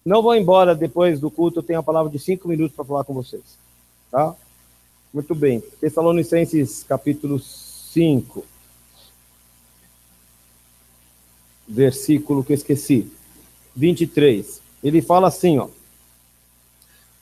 Não vou embora depois do culto, eu tenho a palavra de 5 minutos para falar com vocês. Tá? Muito bem. Tessalonicenses, capítulo 5. Versículo que eu esqueci. 23. Ele fala assim, ó.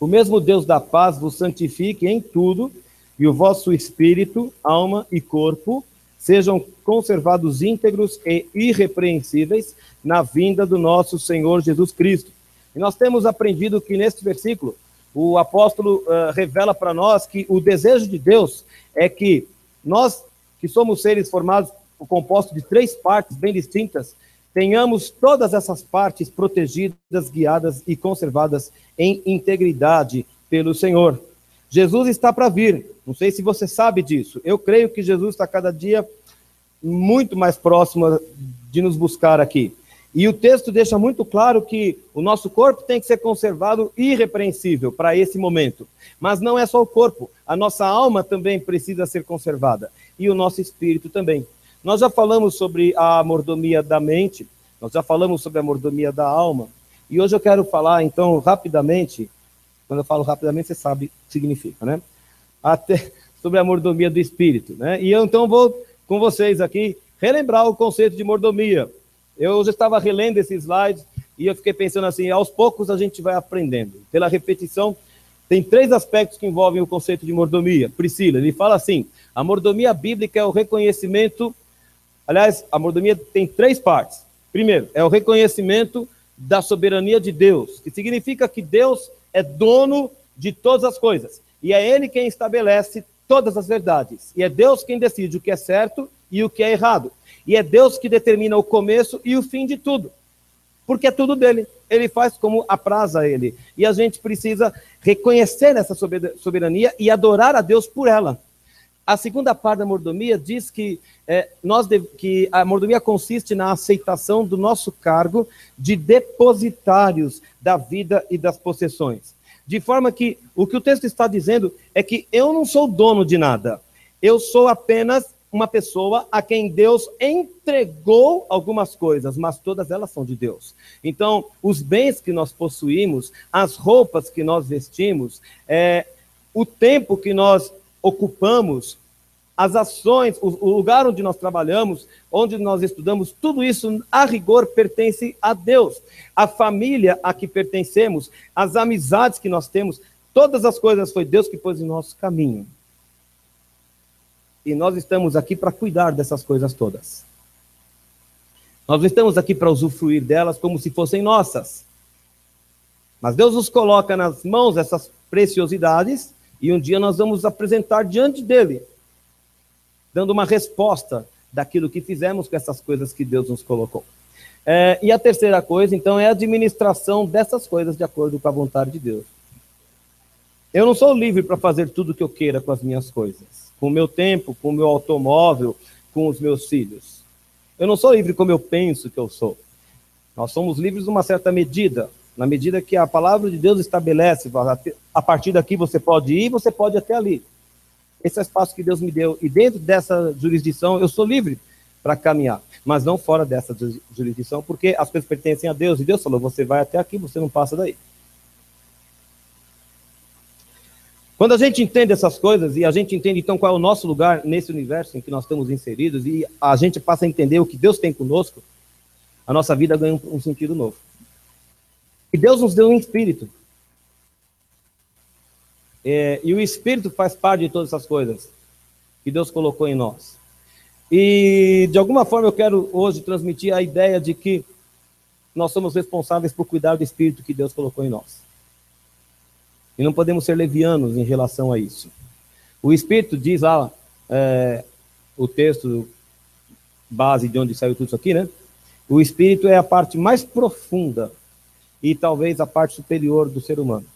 O mesmo Deus da paz vos santifique em tudo, e o vosso espírito, alma e corpo sejam conservados íntegros e irrepreensíveis na vinda do nosso Senhor Jesus Cristo. E nós temos aprendido que neste versículo, o apóstolo revela para nós que o desejo de Deus é que nós, que somos seres formados, compostos de 3 partes bem distintas, tenhamos todas essas partes protegidas, guiadas e conservadas em integridade pelo Senhor. Jesus está para vir, não sei se você sabe disso, eu creio que Jesus está cada dia muito mais próximo de nos buscar aqui. E o texto deixa muito claro que o nosso corpo tem que ser conservado irrepreensível para esse momento. Mas não é só o corpo, a nossa alma também precisa ser conservada, e o nosso espírito também. Nós já falamos sobre a mordomia da mente, nós já falamos sobre a mordomia da alma, e hoje eu quero falar, então, rapidamente, quando eu falo rapidamente, você sabe o que significa, né? Até sobre a mordomia do espírito, né? E eu, então, vou com vocês aqui relembrar o conceito de mordomia. Eu já estava relendo esses slides e eu fiquei pensando assim, aos poucos a gente vai aprendendo. Pela repetição, tem 3 aspectos que envolvem o conceito de mordomia. Priscila, ele fala assim, a mordomia bíblica é o reconhecimento, aliás, a mordomia tem 3 partes. Primeiro, é o reconhecimento da soberania de Deus, que significa que Deus é dono de todas as coisas, e é Ele quem estabelece todas as verdades, e é Deus quem decide o que é certo e o que é errado, e é Deus que determina o começo e o fim de tudo, porque é tudo dele, ele faz como apraz a ele, e a gente precisa reconhecer essa soberania e adorar a Deus por ela. A segunda parte da mordomia diz que, que a mordomia consiste na aceitação do nosso cargo de depositários da vida e das possessões. De forma que o que o texto está dizendo é que eu não sou dono de nada. Eu sou apenas uma pessoa a quem Deus entregou algumas coisas, mas todas elas são de Deus. Então, os bens que nós possuímos, as roupas que nós vestimos, o tempo que nós ocupamos, as ações, o lugar onde nós trabalhamos, onde nós estudamos, tudo isso, a rigor, pertence a Deus. A família a que pertencemos, as amizades que nós temos, todas as coisas foi Deus que pôs em nosso caminho. E nós estamos aqui para cuidar dessas coisas todas. Nós estamos aqui para usufruir delas como se fossem nossas. Mas Deus nos coloca nas mãos essas preciosidades, e um dia nós vamos apresentar diante dele, dando uma resposta daquilo que fizemos com essas coisas que Deus nos colocou. E a terceira coisa, então, é a administração dessas coisas de acordo com a vontade de Deus. Eu não sou livre para fazer tudo o que eu queira com as minhas coisas, com o meu tempo, com o meu automóvel, com os meus filhos. Eu não sou livre como eu penso que eu sou. Nós somos livres numa certa medida, na medida que a palavra de Deus estabelece, a partir daqui você pode ir, você pode ir até ali. Esse é o espaço que Deus me deu, e dentro dessa jurisdição eu sou livre para caminhar, mas não fora dessa jurisdição, porque as coisas pertencem a Deus, e Deus falou, você vai até aqui, você não passa daí. Quando a gente entende essas coisas, e a gente entende então qual é o nosso lugar nesse universo em que nós estamos inseridos, e a gente passa a entender o que Deus tem conosco, a nossa vida ganha um sentido novo. E Deus nos deu um espírito. E o espírito faz parte de todas essas coisas que Deus colocou em nós. E de alguma forma eu quero hoje transmitir a ideia de que nós somos responsáveis por cuidar do espírito que Deus colocou em nós. E não podemos ser levianos em relação a isso. O espírito diz lá, o texto base de onde saiu tudo isso aqui, né? O espírito é a parte mais profunda e talvez a parte superior do ser humano.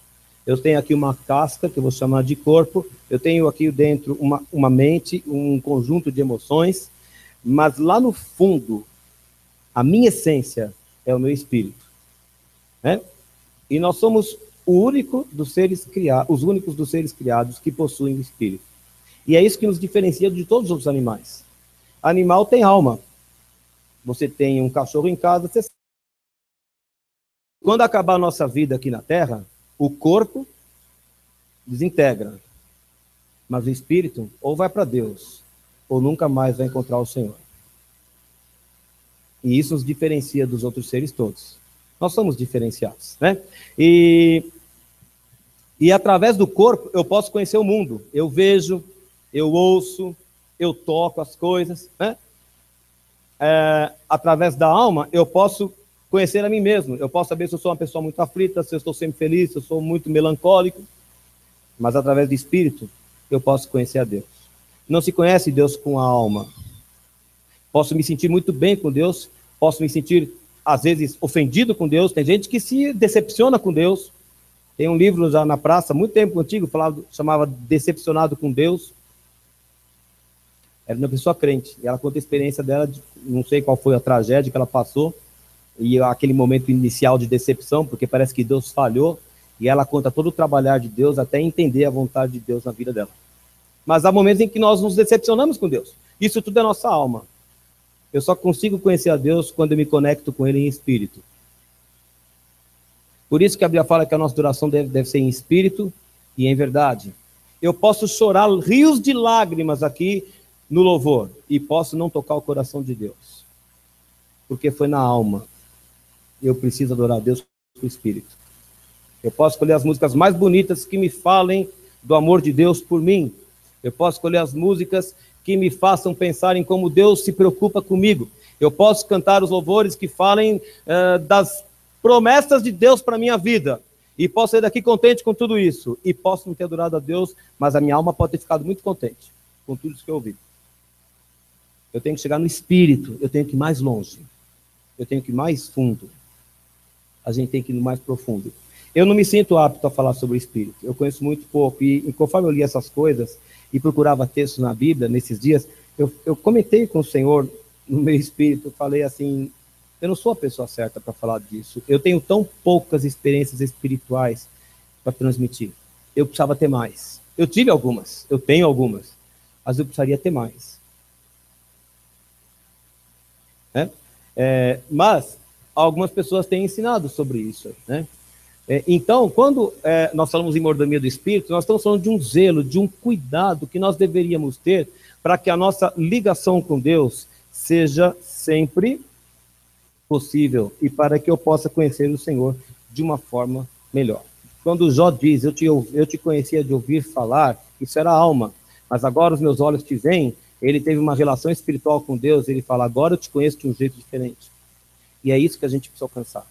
Eu tenho aqui uma casca, que eu vou chamar de corpo, eu tenho aqui dentro uma mente, um conjunto de emoções, mas lá no fundo, a minha essência é o meu espírito. Né? E nós somos os únicos dos seres criados que possuem o espírito. E é isso que nos diferencia de todos os outros animais. Animal tem alma. Você tem um cachorro em casa, você quando acabar a nossa vida aqui na Terra, o corpo desintegra, mas o espírito ou vai para Deus, ou nunca mais vai encontrar o Senhor. E isso nos diferencia dos outros seres todos. Nós somos diferenciados, né? E através do corpo eu posso conhecer o mundo. Eu vejo, eu ouço, eu toco as coisas, né? Através da alma eu posso conhecer a mim mesmo. Eu posso saber se eu sou uma pessoa muito aflita, se eu estou sempre feliz, se eu sou muito melancólico. Mas através do espírito eu posso conhecer a Deus. Não se conhece Deus com a alma. Posso me sentir muito bem com Deus, posso me sentir, às vezes, ofendido com Deus. Tem gente que se decepciona com Deus. Tem um livro já na praça, muito tempo antigo, chamava Decepcionado com Deus. Era uma pessoa crente, e ela conta a experiência dela, não sei qual foi a tragédia que ela passou, e aquele momento inicial de decepção, porque parece que Deus falhou, e ela conta todo o trabalhar de Deus até entender a vontade de Deus na vida dela. Mas há momentos em que nós nos decepcionamos com Deus. Isso tudo é nossa alma. Eu só consigo conhecer a Deus quando eu me conecto com Ele em espírito. Por isso que a Bíblia fala que a nossa adoração deve ser em espírito e em verdade. Eu posso chorar rios de lágrimas aqui no louvor e posso não tocar o coração de Deus, porque foi na alma. Eu preciso adorar a Deus com o espírito. Eu posso escolher as músicas mais bonitas que me falem do amor de Deus por mim. Eu posso escolher as músicas que me façam pensar em como Deus se preocupa comigo. Eu posso cantar os louvores que falem das promessas de Deus para a minha vida. E posso sair daqui contente com tudo isso. E posso não ter adorado a Deus, mas a minha alma pode ter ficado muito contente com tudo isso que eu ouvi. Eu tenho que chegar no espírito, eu tenho que ir mais longe. Eu tenho que ir mais fundo. A gente tem que ir mais profundo. Eu não me sinto apto a falar sobre o espírito. Eu conheço muito pouco. E conforme eu li essas coisas e procurava textos na Bíblia nesses dias, eu comentei com o Senhor no meu espírito, falei assim, eu não sou a pessoa certa para falar disso. Eu tenho tão poucas experiências espirituais para transmitir. Eu precisava ter mais. Eu tive algumas, eu tenho algumas, mas eu precisaria ter mais. Mas algumas pessoas têm ensinado sobre isso, né? Então, quando nós falamos em mordomia do Espírito, nós estamos falando de um zelo, de um cuidado que nós deveríamos ter para que a nossa ligação com Deus seja sempre possível e para que eu possa conhecer o Senhor de uma forma melhor. Quando Jó diz, eu te conhecia de ouvir falar, isso era alma, mas agora os meus olhos te veem, ele teve uma relação espiritual com Deus, ele fala, agora eu te conheço de um jeito diferente. E é isso que a gente precisa alcançar.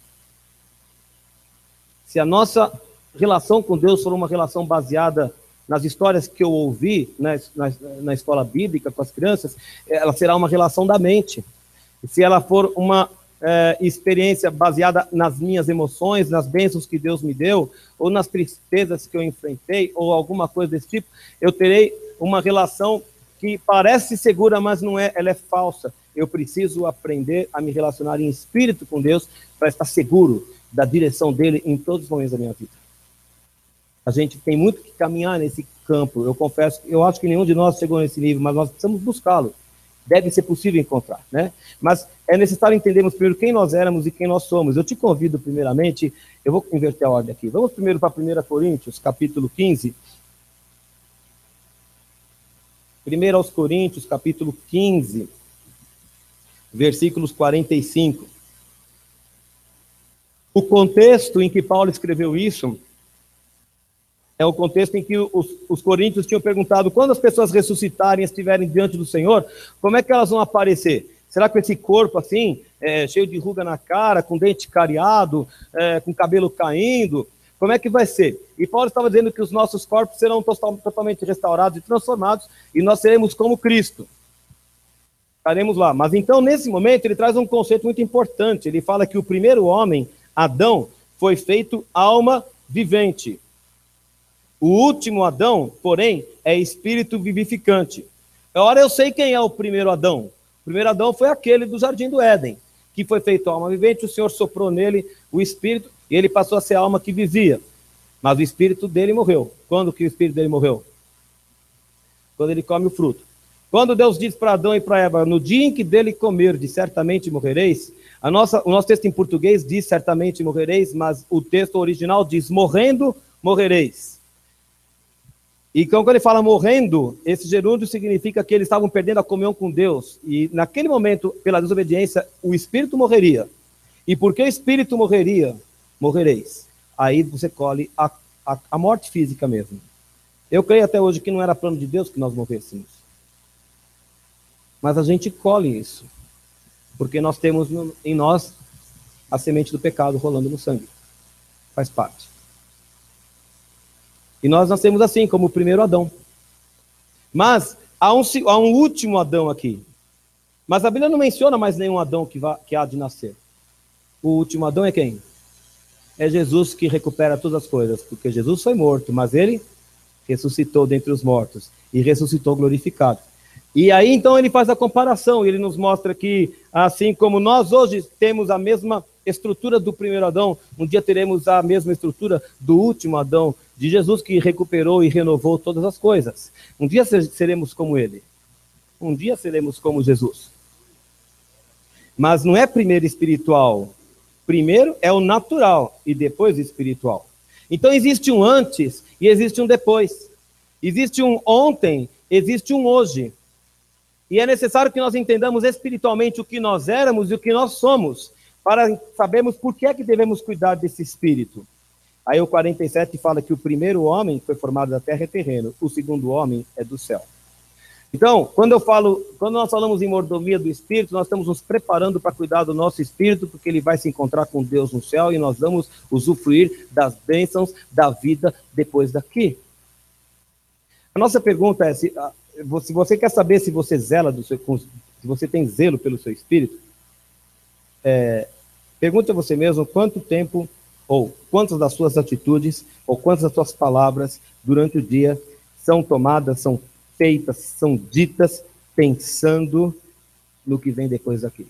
Se a nossa relação com Deus for uma relação baseada nas histórias que eu ouvi na escola bíblica com as crianças, ela será uma relação da mente. E se ela for uma experiência baseada nas minhas emoções, nas bênçãos que Deus me deu, ou nas tristezas que eu enfrentei, ou alguma coisa desse tipo, eu terei uma relação que parece segura, mas não é, ela é falsa. Eu preciso aprender a me relacionar em espírito com Deus para estar seguro da direção dele em todos os momentos da minha vida. A gente tem muito que caminhar nesse campo. Eu confesso, eu acho que nenhum de nós chegou nesse nível, mas nós precisamos buscá-lo. Deve ser possível encontrar, né? Mas é necessário entendermos primeiro quem nós éramos e quem nós somos. Eu te convido primeiramente, eu vou inverter a ordem aqui. Vamos primeiro para 1 Coríntios, capítulo 15. 1 aos Coríntios, capítulo 15, versículos 45. O contexto em que Paulo escreveu isso é o contexto em que os coríntios tinham perguntado, quando as pessoas ressuscitarem e estiverem diante do Senhor, como é que elas vão aparecer? Será que esse corpo assim, cheio de ruga na cara, com dente cariado, com cabelo caindo, como é que vai ser? E Paulo estava dizendo que os nossos corpos serão totalmente restaurados e transformados, e nós seremos como Cristo. Estaremos lá. Mas então, nesse momento, ele traz um conceito muito importante. Ele fala que o primeiro homem, Adão, foi feito alma vivente. O último Adão, porém, é espírito vivificante. Agora eu sei quem é o primeiro Adão. O primeiro Adão foi aquele do Jardim do Éden, que foi feito alma vivente, o Senhor soprou nele o espírito, e ele passou a ser a alma que vivia. Mas o espírito dele morreu. Quando que o espírito dele morreu? Quando ele come o fruto. Quando Deus diz para Adão e para Eva, no dia em que dele comerdes, certamente morrereis, O nosso texto em português diz certamente morrereis, mas o texto original diz morrendo, morrereis. E quando ele fala morrendo, esse gerúndio significa que eles estavam perdendo a comunhão com Deus. E naquele momento, pela desobediência, o espírito morreria. E porque o espírito morreria, morrereis. Aí você colhe a morte física mesmo. Eu creio até hoje que não era plano de Deus que nós morrêssemos. Mas a gente colhe isso. Porque nós temos em nós a semente do pecado rolando no sangue. Faz parte. E nós nascemos assim, como o primeiro Adão. Mas há um último Adão aqui. Mas a Bíblia não menciona mais nenhum Adão que há de nascer. O último Adão é quem? É Jesus que recupera todas as coisas. Porque Jesus foi morto, mas ele ressuscitou dentre os mortos. E ressuscitou glorificado. E aí então ele faz a comparação. Ele nos mostra que, assim como nós hoje temos a mesma estrutura do primeiro Adão, um dia teremos a mesma estrutura do último Adão, de Jesus que recuperou e renovou todas as coisas. Um dia seremos como ele. Um dia seremos como Jesus. Mas não é primeiro espiritual. Primeiro é o natural e depois o espiritual. Então existe um antes e existe um depois. Existe um ontem, existe um hoje. E é necessário que nós entendamos espiritualmente o que nós éramos e o que nós somos, para sabermos por que é que devemos cuidar desse espírito. Aí o 47 fala que o primeiro homem foi formado da terra é terreno, o segundo homem é do céu. Então, quando nós falamos em mordomia do espírito, nós estamos nos preparando para cuidar do nosso espírito, porque ele vai se encontrar com Deus no céu e nós vamos usufruir das bênçãos da vida depois daqui. A nossa pergunta é, se você quer saber se você zela se você tem zelo pelo seu espírito, pergunte a você mesmo quanto tempo, ou quantas das suas atitudes, ou quantas das suas palavras durante o dia são tomadas, são feitas, são ditas, pensando no que vem depois daqui.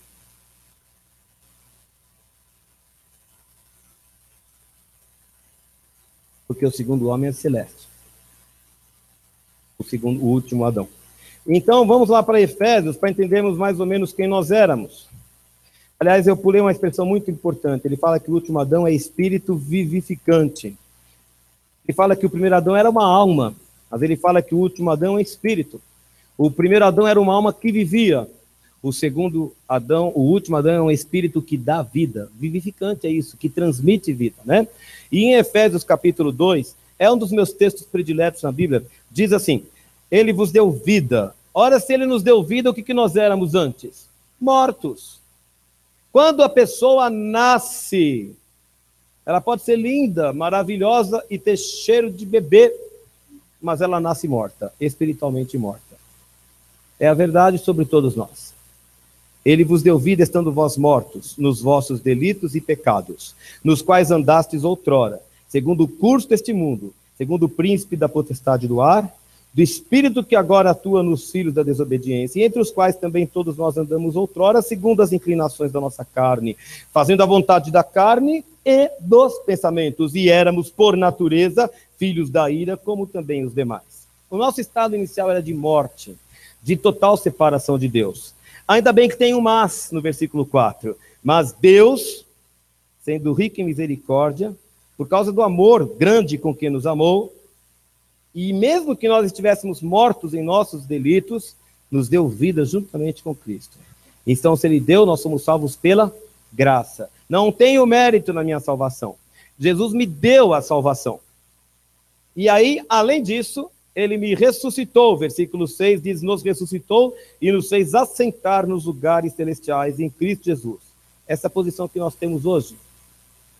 Porque o segundo homem é celeste. O último Adão. Então, vamos lá para Efésios, para entendermos mais ou menos quem nós éramos. Aliás, eu pulei uma expressão muito importante. Ele fala que o último Adão é espírito vivificante. Ele fala que o primeiro Adão era uma alma, mas ele fala que o último Adão é espírito. O primeiro Adão era uma alma que vivia. O segundo Adão, o último Adão é um espírito que dá vida. Vivificante é isso, que transmite vida, né? E em Efésios capítulo 2, é um dos meus textos prediletos na Bíblia, diz assim: ele vos deu vida. Ora, se ele nos deu vida, o que nós éramos antes? Mortos. Quando a pessoa nasce, ela pode ser linda, maravilhosa e ter cheiro de bebê, mas ela nasce morta, espiritualmente morta. É a verdade sobre todos nós. Ele vos deu vida estando vós mortos, nos vossos delitos e pecados, nos quais andastes outrora, segundo o curso deste mundo, segundo o príncipe da potestade do ar, do espírito que agora atua nos filhos da desobediência, e entre os quais também todos nós andamos outrora, segundo as inclinações da nossa carne, fazendo a vontade da carne e dos pensamentos, e éramos, por natureza, filhos da ira, como também os demais. O nosso estado inicial era de morte, de total separação de Deus. Ainda bem que tem um mas no versículo 4. Mas Deus, sendo rico em misericórdia, por causa do amor grande com que nos amou, e mesmo que nós estivéssemos mortos em nossos delitos, nos deu vida juntamente com Cristo. Então, se Ele deu, nós somos salvos pela graça. Não tenho mérito na minha salvação. Jesus me deu a salvação. E aí, além disso, Ele me ressuscitou. Versículo 6 diz, nos ressuscitou e nos fez assentar nos lugares celestiais em Cristo Jesus. Essa é a posição que nós temos hoje.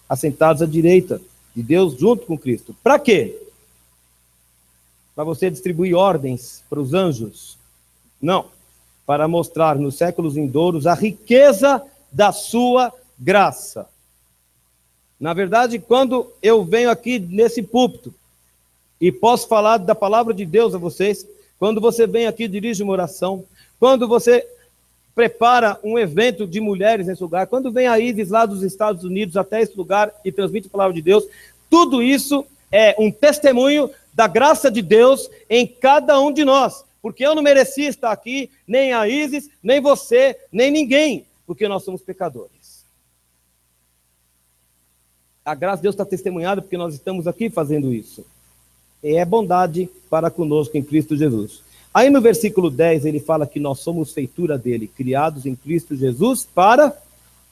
Assentados à direita de Deus junto com Cristo. Para quê? Para você distribuir ordens para os anjos? Não. Para mostrar nos séculos vindouros a riqueza da sua graça. Na verdade, quando eu venho aqui nesse púlpito e posso falar da palavra de Deus a vocês, quando você vem aqui e dirige uma oração, quando você prepara um evento de mulheres nesse lugar, quando vem a Isis lá dos Estados Unidos até esse lugar e transmite a palavra de Deus, tudo isso é um testemunho da graça de Deus em cada um de nós, porque eu não merecia estar aqui, nem a Isis, nem você, nem ninguém, porque nós somos pecadores. A graça de Deus está testemunhada porque nós estamos aqui fazendo isso. E é bondade para conosco em Cristo Jesus. Aí no versículo 10 ele fala que nós somos feitura dele, criados em Cristo Jesus para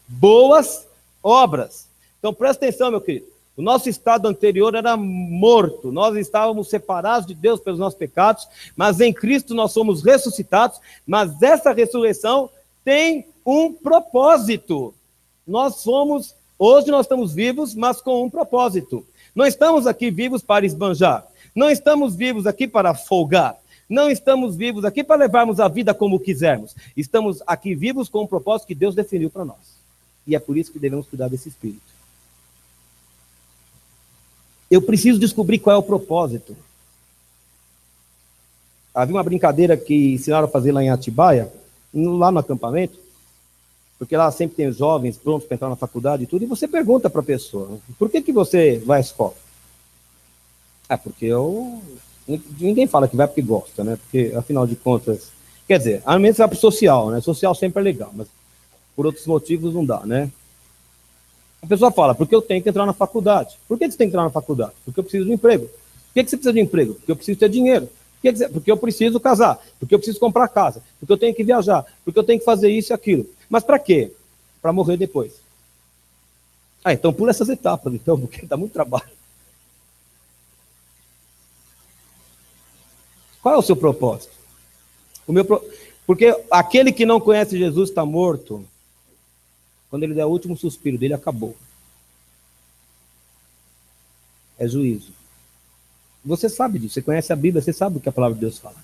boas obras. Então presta atenção, meu querido. O nosso estado anterior era morto, nós estávamos separados de Deus pelos nossos pecados, mas em Cristo nós somos ressuscitados, mas essa ressurreição tem um propósito. Hoje nós estamos vivos, mas com um propósito. Não estamos aqui vivos para esbanjar, não estamos vivos aqui para folgar, não estamos vivos aqui para levarmos a vida como quisermos. Estamos aqui vivos com um propósito que Deus definiu para nós. E é por isso que devemos cuidar desse espírito. Eu preciso descobrir qual é o propósito. Havia uma brincadeira que ensinaram a fazer lá em Atibaia, lá no acampamento, porque lá sempre tem jovens prontos para entrar na faculdade e tudo, e você pergunta para a pessoa, por que você vai à escola? Porque ninguém fala que vai porque gosta, né? Porque, afinal de contas, quer dizer, a menos vai para o social, né? Social sempre é legal, mas por outros motivos não dá, né? A pessoa fala, porque eu tenho que entrar na faculdade. Por que você tem que entrar na faculdade? Porque eu preciso de um emprego. Por que você precisa de um emprego? Porque eu preciso ter dinheiro. Porque eu preciso casar. Porque eu preciso comprar casa. Porque eu tenho que viajar. Porque eu tenho que fazer isso e aquilo. Mas para quê? Para morrer depois. Então pula essas etapas, então, porque dá muito trabalho. Qual é o seu propósito? Porque aquele que não conhece Jesus está morto. Quando ele der o último suspiro dele, acabou. É juízo. Você sabe disso, você conhece a Bíblia, você sabe o que a palavra de Deus fala.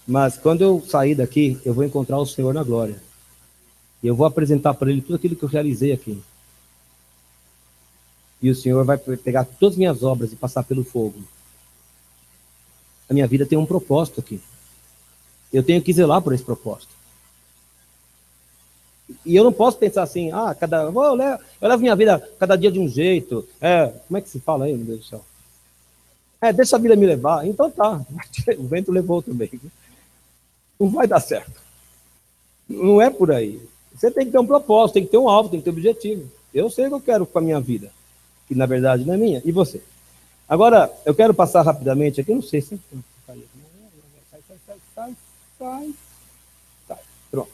Mas quando eu sair daqui, eu vou encontrar o Senhor na glória. E eu vou apresentar para ele tudo aquilo que eu realizei aqui. E o Senhor vai pegar todas as minhas obras e passar pelo fogo. A minha vida tem um propósito aqui. Eu tenho que zelar por esse propósito. E eu não posso pensar assim, eu levo minha vida cada dia de um jeito. Como é que se fala aí, meu Deus do céu? Deixa a vida me levar. Então tá, o vento levou também. Não vai dar certo. Não é por aí. Você tem que ter um propósito, tem que ter um alvo, tem que ter um objetivo. Eu sei o que eu quero com a minha vida, que na verdade não é minha. E você? Agora, eu quero passar rapidamente aqui, não sei se... Sai. Pronto.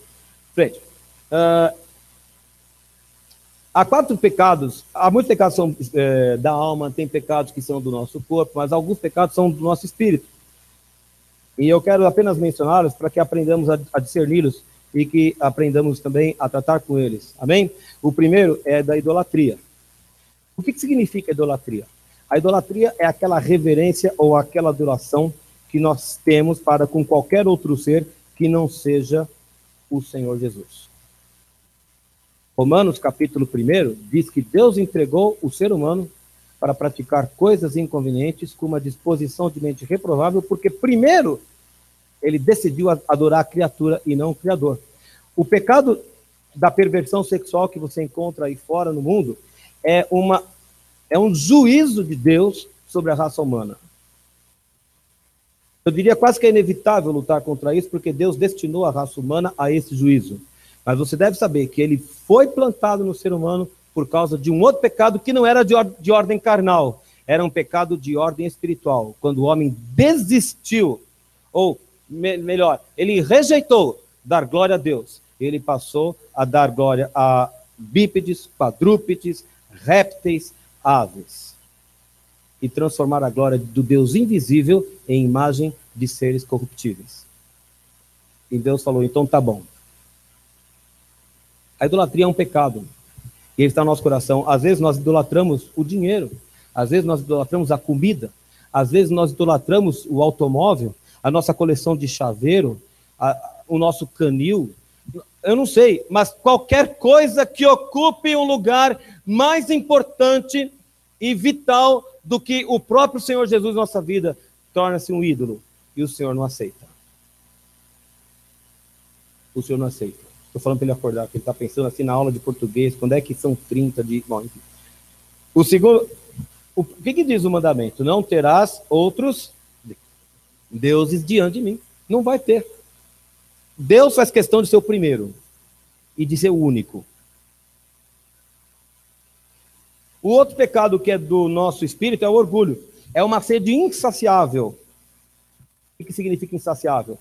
Frente. Há 4 pecados, há muitos pecados que são da alma, tem pecados que são do nosso corpo, mas alguns pecados são do nosso espírito. E eu quero apenas mencioná-los para que aprendamos a discerni-los e que aprendamos também a tratar com eles. Amém? O primeiro é da idolatria. O que significa idolatria? A idolatria é aquela reverência ou aquela adoração que nós temos para com qualquer outro ser que não seja o Senhor Jesus. Romanos capítulo 1 diz que Deus entregou o ser humano para praticar coisas inconvenientes com uma disposição de mente reprovável, porque primeiro ele decidiu adorar a criatura e não o Criador. O pecado da perversão sexual que você encontra aí fora no mundo é um juízo de Deus sobre a raça humana. Eu diria quase que é inevitável lutar contra isso, porque Deus destinou a raça humana a esse juízo. Mas você deve saber que ele foi plantado no ser humano por causa de um outro pecado que não era de ordem carnal, era um pecado de ordem espiritual. Quando o homem desistiu, ou melhor, ele rejeitou dar glória a Deus, ele passou a dar glória a bípedes, quadrúpedes, répteis, aves. E transformar a glória do Deus invisível em imagem de seres corruptíveis. E Deus falou, então tá bom. A idolatria é um pecado. E ele está no nosso coração. Às vezes nós idolatramos o dinheiro. Às vezes nós idolatramos a comida. Às vezes nós idolatramos o automóvel, a nossa coleção de chaveiro, o nosso canil. Eu não sei, mas qualquer coisa que ocupe um lugar mais importante e vital do que o próprio Senhor Jesus na nossa vida, torna-se um ídolo. E o Senhor não aceita. O Senhor não aceita. Estou falando para ele acordar, porque ele está pensando assim na aula de português, quando é que são 30 de... Bom, enfim. O segundo... O que diz o mandamento? Não terás outros deuses diante de mim. Não vai ter. Deus faz questão de ser o primeiro e de ser o único. O outro pecado que é do nosso espírito é o orgulho. É uma sede insaciável. O que significa insaciável?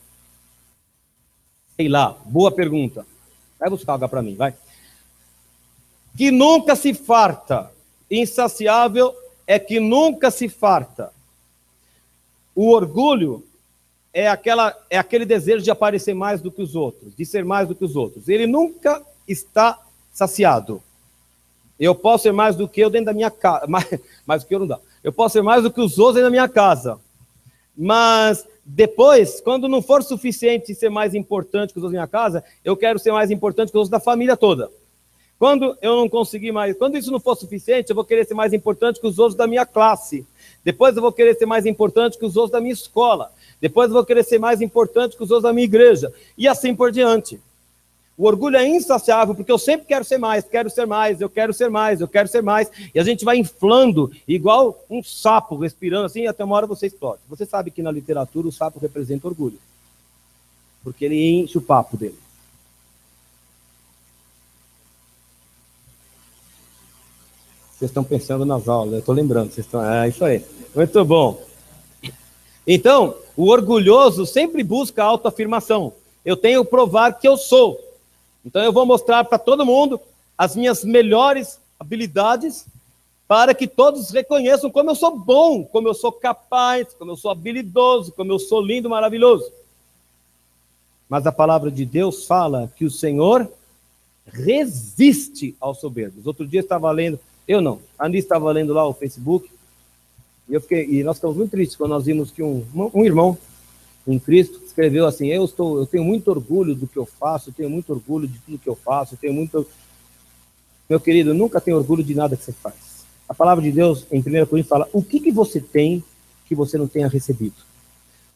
Sei lá, boa pergunta. Vai buscar água para mim, vai. Que nunca se farta. Insaciável é que nunca se farta. O orgulho é aquele desejo de aparecer mais do que os outros, de ser mais do que os outros. Ele nunca está saciado. Eu posso ser mais do que eu dentro da minha casa, mais do que eu não dá. Eu posso ser mais do que os outros dentro da minha casa. Mas depois, quando não for suficiente ser mais importante que os outros da minha casa, eu quero ser mais importante que os outros da família toda. Quando eu não conseguir mais, quando isso não for suficiente, eu vou querer ser mais importante que os outros da minha classe. Depois eu vou querer ser mais importante que os outros da minha escola. Depois eu vou querer ser mais importante que os outros da minha igreja. E assim por diante. O orgulho é insaciável, porque eu sempre quero ser mais, quero ser mais, eu quero ser mais, eu quero ser mais. E a gente vai inflando, igual um sapo, respirando assim, e até uma hora você explode. Você sabe que na literatura o sapo representa orgulho. Porque ele enche o papo dele. Vocês estão pensando nas aulas, eu estou lembrando. Vocês estão... É isso aí. Muito bom. Então, o orgulhoso sempre busca autoafirmação. Eu tenho que provar que eu sou. Então eu vou mostrar para todo mundo as minhas melhores habilidades para que todos reconheçam como eu sou bom, como eu sou capaz, como eu sou habilidoso, como eu sou lindo, maravilhoso. Mas a palavra de Deus fala que o Senhor resiste aos soberbos. Outro dia eu estava lendo, a Anice estava lendo lá o Facebook, e nós ficamos muito tristes quando nós vimos que um irmão em Cristo escreveu assim: eu tenho muito orgulho do que eu faço, eu tenho muito orgulho de tudo que eu faço, eu tenho muito... Meu querido, nunca tenha orgulho de nada que você faz. A palavra de Deus, em 1 Coríntios, fala: o que você tem que você não tenha recebido?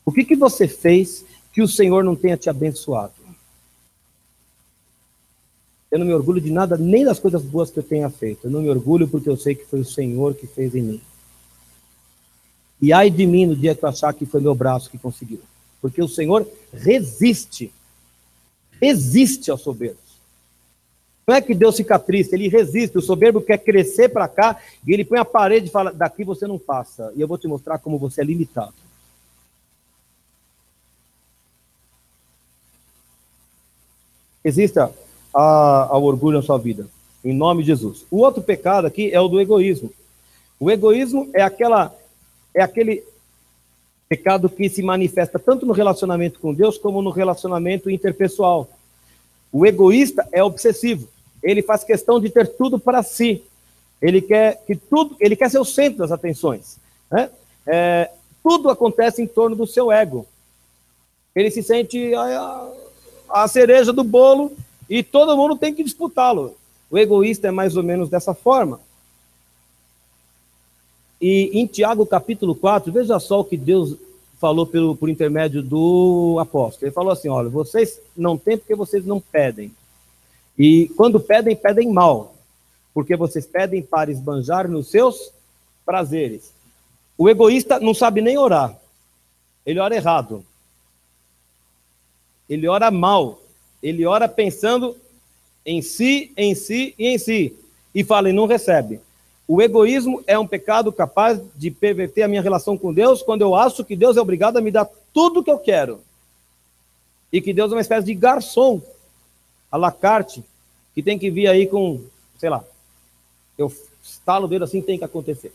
O que você fez que o Senhor não tenha te abençoado? Eu não me orgulho de nada, nem das coisas boas que eu tenha feito. Eu não me orgulho porque eu sei que foi o Senhor que fez em mim. E ai de mim no dia que eu achar que foi meu braço que conseguiu. Porque o Senhor resiste aos soberbos. Não é que Deus fica triste, ele resiste. O soberbo quer crescer para cá e ele põe a parede e fala: daqui você não passa. E eu vou te mostrar como você é limitado. Exista ao orgulho na sua vida, em nome de Jesus. O outro pecado aqui é o do egoísmo. O egoísmo é aquele pecado que se manifesta tanto no relacionamento com Deus como no relacionamento interpessoal. O egoísta é obsessivo. Ele faz questão de ter tudo para si. Ele quer ser o centro das atenções, né? Tudo acontece em torno do seu ego. Ele se sente a cereja do bolo e todo mundo tem que disputá-lo. O egoísta é mais ou menos dessa forma. E em Tiago capítulo 4, veja só o que Deus falou por intermédio do apóstolo. Ele falou assim: olha, vocês não têm porque vocês não pedem. E quando pedem, pedem mal. Porque vocês pedem para esbanjar nos seus prazeres. O egoísta não sabe nem orar. Ele ora errado. Ele ora mal. Ele ora pensando em si, em si e em si. E fala e não recebe. O egoísmo é um pecado capaz de perverter a minha relação com Deus quando eu acho que Deus é obrigado a me dar tudo o que eu quero. E que Deus é uma espécie de garçom, à la carte, que tem que vir aí com, sei lá, eu estalo o dedo assim, tem que acontecer.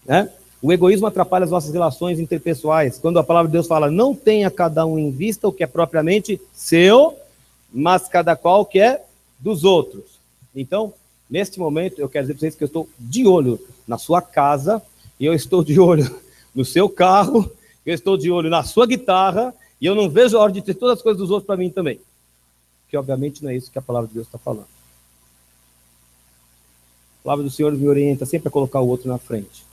Né? O egoísmo atrapalha as nossas relações interpessoais. Quando a palavra de Deus fala: não tenha cada um em vista o que é propriamente seu, mas cada qual o que é dos outros. Então, neste momento, eu quero dizer para vocês que eu estou de olho na sua casa, e eu estou de olho no seu carro, eu estou de olho na sua guitarra, e eu não vejo a hora de ter todas as coisas dos outros para mim também. Que obviamente não é isso que a palavra de Deus está falando. A palavra do Senhor me orienta sempre a colocar o outro na frente,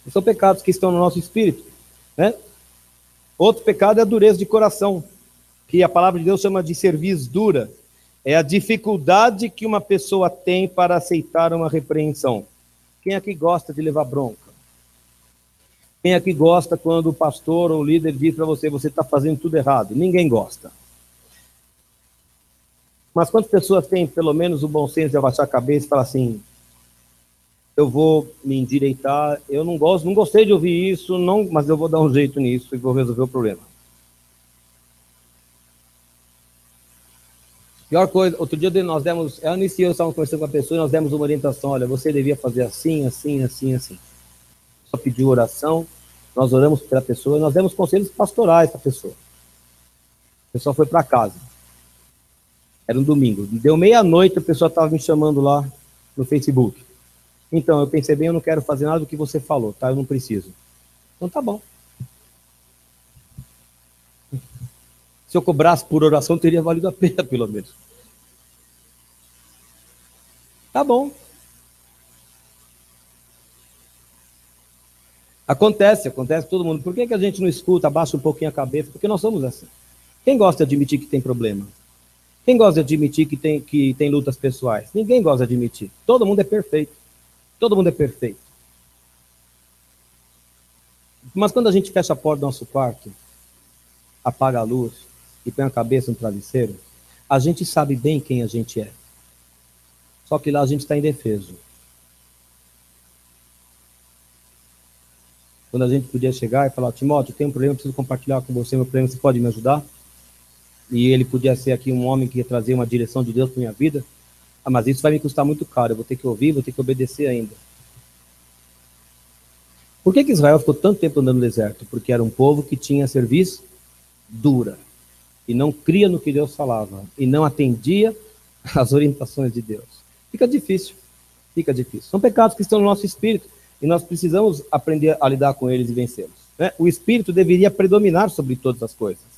São pecados que estão no nosso espírito, né? Outro pecado é a dureza de coração, que a palavra de Deus chama de cerviz dura. É a dificuldade que uma pessoa tem para aceitar uma repreensão. Quem aqui gosta de levar bronca? Quem aqui gosta quando o pastor ou o líder diz para você: você está fazendo tudo errado? Ninguém gosta. Mas quantas pessoas têm pelo menos o bom senso de abaixar a cabeça e falar assim, eu vou me endireitar, eu não gostei de ouvir isso, não, mas eu vou dar um jeito nisso e vou resolver o problema. Pior coisa, outro dia nós demos, eu e eu estávamos conversando com a pessoa e nós demos uma orientação, olha, você devia fazer assim, assim, assim, assim. Só pediu oração, nós oramos pela pessoa, nós demos conselhos pastorais para a pessoa. A pessoa foi para casa. Era um domingo. Deu meia-noite, a pessoa estava me chamando lá no Facebook. Então, eu pensei bem, eu não quero fazer nada do que você falou, tá? Eu não preciso. Então, tá bom. Se eu cobrasse por oração, teria valido a pena, pelo menos. Tá bom. Acontece todo mundo. Por que a gente não escuta, abaixa um pouquinho a cabeça? Porque nós somos assim. Quem gosta de admitir que tem problema? Quem gosta de admitir que tem lutas pessoais? Ninguém gosta de admitir. Todo mundo é perfeito. Todo mundo é perfeito. Mas quando a gente fecha a porta do nosso quarto, apaga a luz e põe a cabeça no travesseiro, a gente sabe bem quem a gente é. Só que lá a gente está indefeso. Quando a gente podia chegar e falar, Timóteo, tem um problema, eu preciso compartilhar com você meu problema, você pode me ajudar? E ele podia ser aqui um homem que ia trazer uma direção de Deus para minha vida. Ah, mas isso vai me custar muito caro, eu vou ter que ouvir, vou ter que obedecer ainda. Por que Israel ficou tanto tempo andando no deserto? Porque era um povo que tinha serviço dura. E não cria no que Deus falava. E não atendia às orientações de Deus. Fica difícil. Fica difícil. São pecados que estão no nosso espírito. E nós precisamos aprender a lidar com eles e vencê-los. Né? O espírito deveria predominar sobre todas as coisas.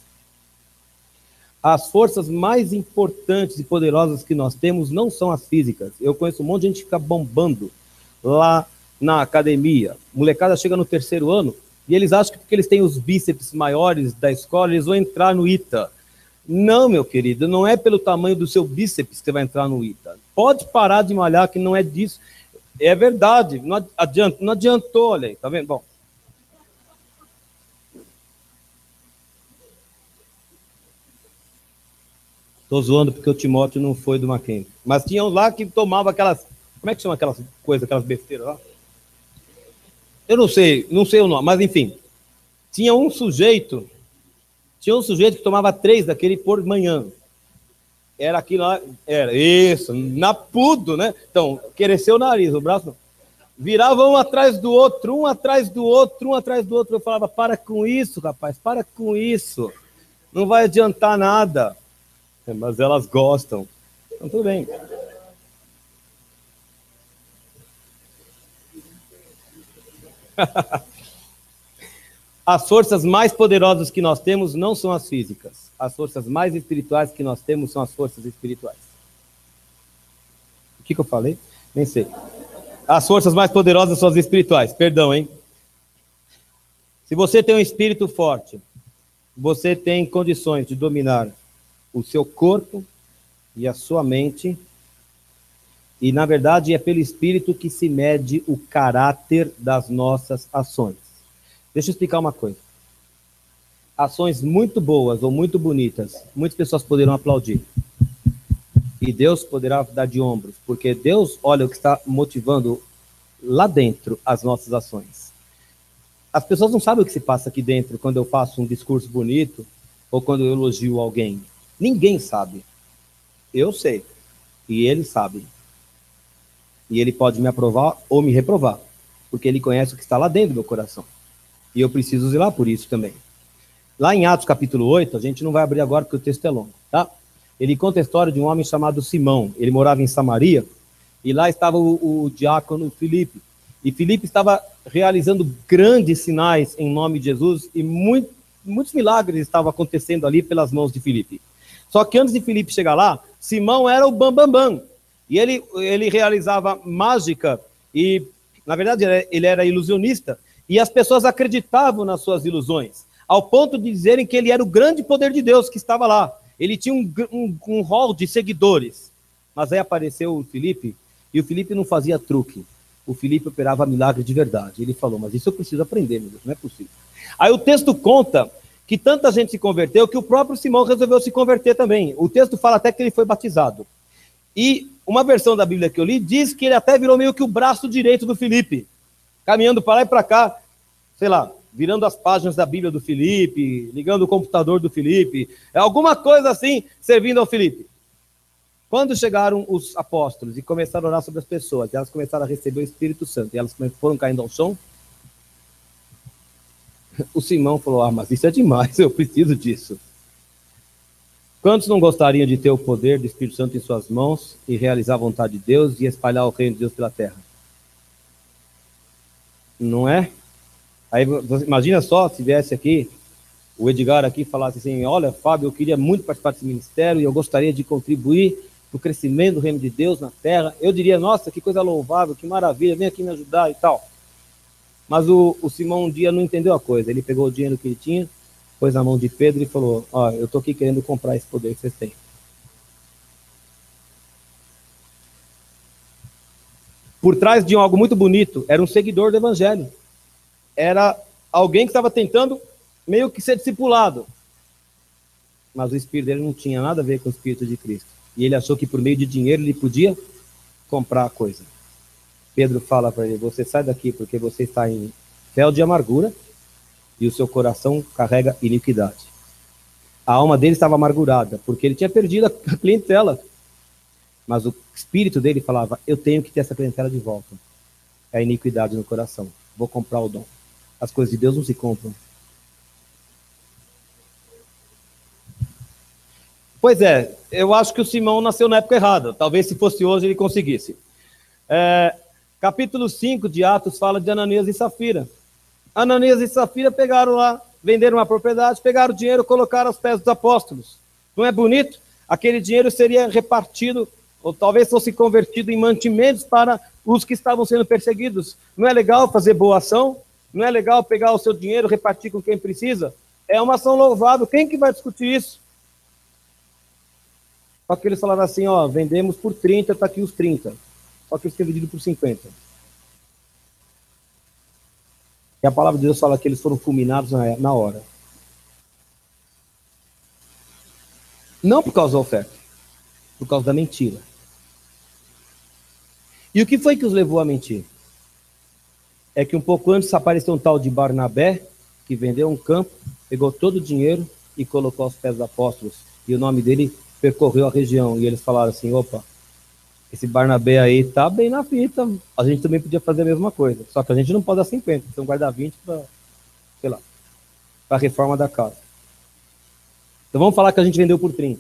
As forças mais importantes e poderosas que nós temos não são as físicas. Eu conheço um monte de gente que fica bombando lá na academia. Molecada chega no 3º ano e eles acham que porque eles têm os bíceps maiores da escola, eles vão entrar no ITA. Não, meu querido, não é pelo tamanho do seu bíceps que você vai entrar no ITA. Pode parar de malhar, que não é disso. É verdade, não adiantou, olha aí, tá vendo? Bom. Tô zoando porque o Timóteo não foi do Mackenzie. Mas tinha uns lá que tomavam aquelas... Como é que chama aquelas coisas, aquelas besteiras lá? Eu não sei o nome, mas enfim. Tinha um sujeito que tomava 3 daquele por manhã. Era aquilo lá, era isso, napudo, né? Então, cresceu o nariz, o braço não. Virava um atrás do outro, um atrás do outro, um atrás do outro. Eu falava, para com isso, rapaz, para com isso. Não vai adiantar nada. Mas elas gostam. Então, tudo bem. As forças mais poderosas que nós temos não são as físicas. As forças mais espirituais que nós temos são as forças espirituais. O que eu falei? Nem sei. As forças mais poderosas são as espirituais. Perdão, hein? Se você tem um espírito forte, você tem condições de dominar o seu corpo e a sua mente. E, na verdade, é pelo espírito que se mede o caráter das nossas ações. Deixa eu explicar uma coisa. Ações muito boas ou muito bonitas, muitas pessoas poderão aplaudir. E Deus poderá dar de ombros, porque Deus olha o que está motivando lá dentro as nossas ações. As pessoas não sabem o que se passa aqui dentro quando eu faço um discurso bonito ou quando eu elogio alguém. Ninguém sabe. Eu sei. E ele sabe. E ele pode me aprovar ou me reprovar, porque ele conhece o que está lá dentro do meu coração. E eu preciso zelar por isso também. Lá em Atos capítulo 8, a gente não vai abrir agora porque o texto é longo, tá? Ele conta a história de um homem chamado Simão. Ele morava em Samaria e lá estava o diácono Filipe. E Filipe estava realizando grandes sinais em nome de Jesus e muitos milagres estavam acontecendo ali pelas mãos de Filipe. Só que antes de Filipe chegar lá, Simão era o bambambam. E ele realizava mágica e, na verdade, ele era ilusionista. E as pessoas acreditavam nas suas ilusões, ao ponto de dizerem que ele era o grande poder de Deus que estava lá. Ele tinha um rol de seguidores. Mas aí apareceu o Filipe, e o Filipe não fazia truque. O Filipe operava milagre de verdade. Ele falou, mas isso eu preciso aprender, meu Deus, não é possível. Aí o texto conta que tanta gente se converteu que o próprio Simão resolveu se converter também. O texto fala até que ele foi batizado. E uma versão da Bíblia que eu li diz que ele até virou meio que o braço direito do Filipe, caminhando para lá e para cá, sei lá, virando as páginas da Bíblia do Filipe, ligando o computador do Filipe, alguma coisa assim, servindo ao Filipe. Quando chegaram os apóstolos e começaram a orar sobre as pessoas, elas começaram a receber o Espírito Santo, e elas foram caindo ao chão, o Simão falou, mas isso é demais, eu preciso disso. Quantos não gostariam de ter o poder do Espírito Santo em suas mãos e realizar a vontade de Deus e espalhar o reino de Deus pela terra? Não é? Aí você imagina só se viesse aqui, o Edgar aqui falasse assim, olha, Fábio, eu queria muito participar desse ministério e eu gostaria de contribuir para o crescimento do reino de Deus na terra. Eu diria, nossa, que coisa louvável, que maravilha, vem aqui me ajudar e tal. Mas o Simão um dia não entendeu a coisa. Ele pegou o dinheiro que ele tinha, pôs na mão de Pedro e falou, ó, eu estou aqui querendo comprar esse poder que vocês têm. Por trás de algo muito bonito, era um seguidor do evangelho. Era alguém que estava tentando meio que ser discipulado. Mas o espírito dele não tinha nada a ver com o espírito de Cristo. E ele achou que por meio de dinheiro ele podia comprar a coisa. Pedro fala para ele, você sai daqui porque você está em fel de amargura e o seu coração carrega iniquidade. A alma dele estava amargurada, porque ele tinha perdido a clientela. Mas o espírito dele falava, eu tenho que ter essa clientela de volta. É a iniquidade no coração. Vou comprar o dom. As coisas de Deus não se compram. Pois é, eu acho que o Simão nasceu na época errada. Talvez se fosse hoje ele conseguisse. Capítulo 5 de Atos fala de Ananias e Safira. Ananias e Safira pegaram lá, venderam uma propriedade, pegaram o dinheiro e colocaram aos pés dos apóstolos. Não é bonito? Aquele dinheiro seria repartido, ou talvez fosse convertido em mantimentos para os que estavam sendo perseguidos. Não é legal fazer boa ação? Não é legal pegar o seu dinheiro e repartir com quem precisa? É uma ação louvável. Quem que vai discutir isso? Só que eles falaram assim, ó, vendemos por 30, está aqui os 30. Só que eles têm vendido por 50. E a palavra de Deus fala que eles foram fulminados na hora. Não por causa da oferta, por causa da mentira. E o que foi que os levou a mentir? É que um pouco antes apareceu um tal de Barnabé, que vendeu um campo, pegou todo o dinheiro e colocou aos pés dos apóstolos. E o nome dele percorreu a região. E eles falaram assim, opa, esse Barnabé aí tá bem na fita, a gente também podia fazer a mesma coisa. Só que a gente não pode dar 50, então guardar 20 para, sei lá, para a reforma da casa. Então vamos falar que a gente vendeu por 30.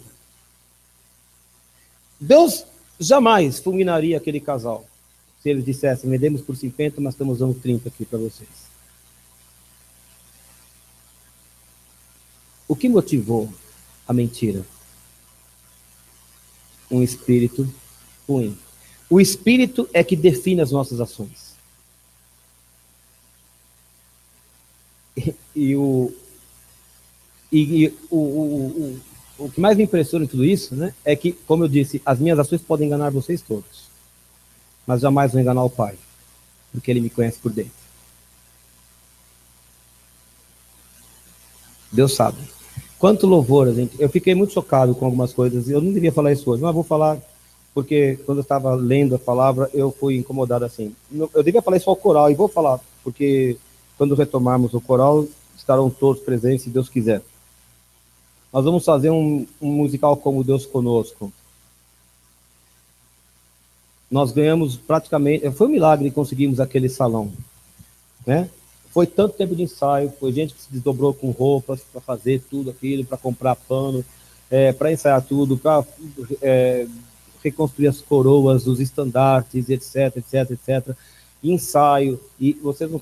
Deus jamais fulminaria aquele casal se eles dissessem, vendemos por 50, mas estamos dando 30 aqui para vocês. O que motivou a mentira? Um espírito ruim. O espírito é que define as nossas ações. O que mais me impressiona em tudo isso, né, é que, como eu disse, as minhas ações podem enganar vocês todos, mas jamais vão enganar o Pai, porque Ele me conhece por dentro. Deus sabe. Quanto louvor, gente. Eu fiquei muito chocado com algumas coisas, eu não devia falar isso hoje, mas vou falar, porque quando eu estava lendo a palavra, eu fui incomodado assim. Eu devia falar isso ao coral, e vou falar, porque quando retomarmos o coral, estarão todos presentes, se Deus quiser. Nós vamos fazer um musical como Deus Conosco. Nós ganhamos praticamente, foi um milagre que conseguimos aquele salão, né? Foi tanto tempo de ensaio, foi gente que se desdobrou com roupas para fazer tudo aquilo, para comprar pano, para ensaiar tudo, para reconstruir as coroas, os estandartes, etc, etc, etc. Ensaio, e vocês não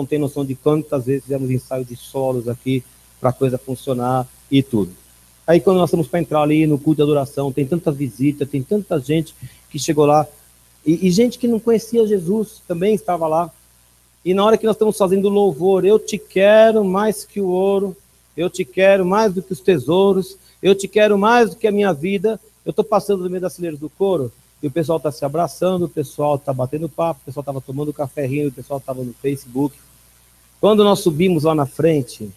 têm noção de quantas vezes fizemos ensaio de solos aqui para a coisa funcionar e tudo. Aí quando nós estamos para entrar ali no culto de adoração, tem tanta visita, tem tanta gente que chegou lá, e gente que não conhecia Jesus também estava lá. E na hora que nós estamos fazendo louvor, eu te quero mais que o ouro, eu te quero mais do que os tesouros, eu te quero mais do que a minha vida, eu estou passando no meio das fileiras do coro, e o pessoal está se abraçando, o pessoal está batendo papo, o pessoal estava tomando café rindo, o pessoal estava no Facebook. Quando nós subimos lá na frente,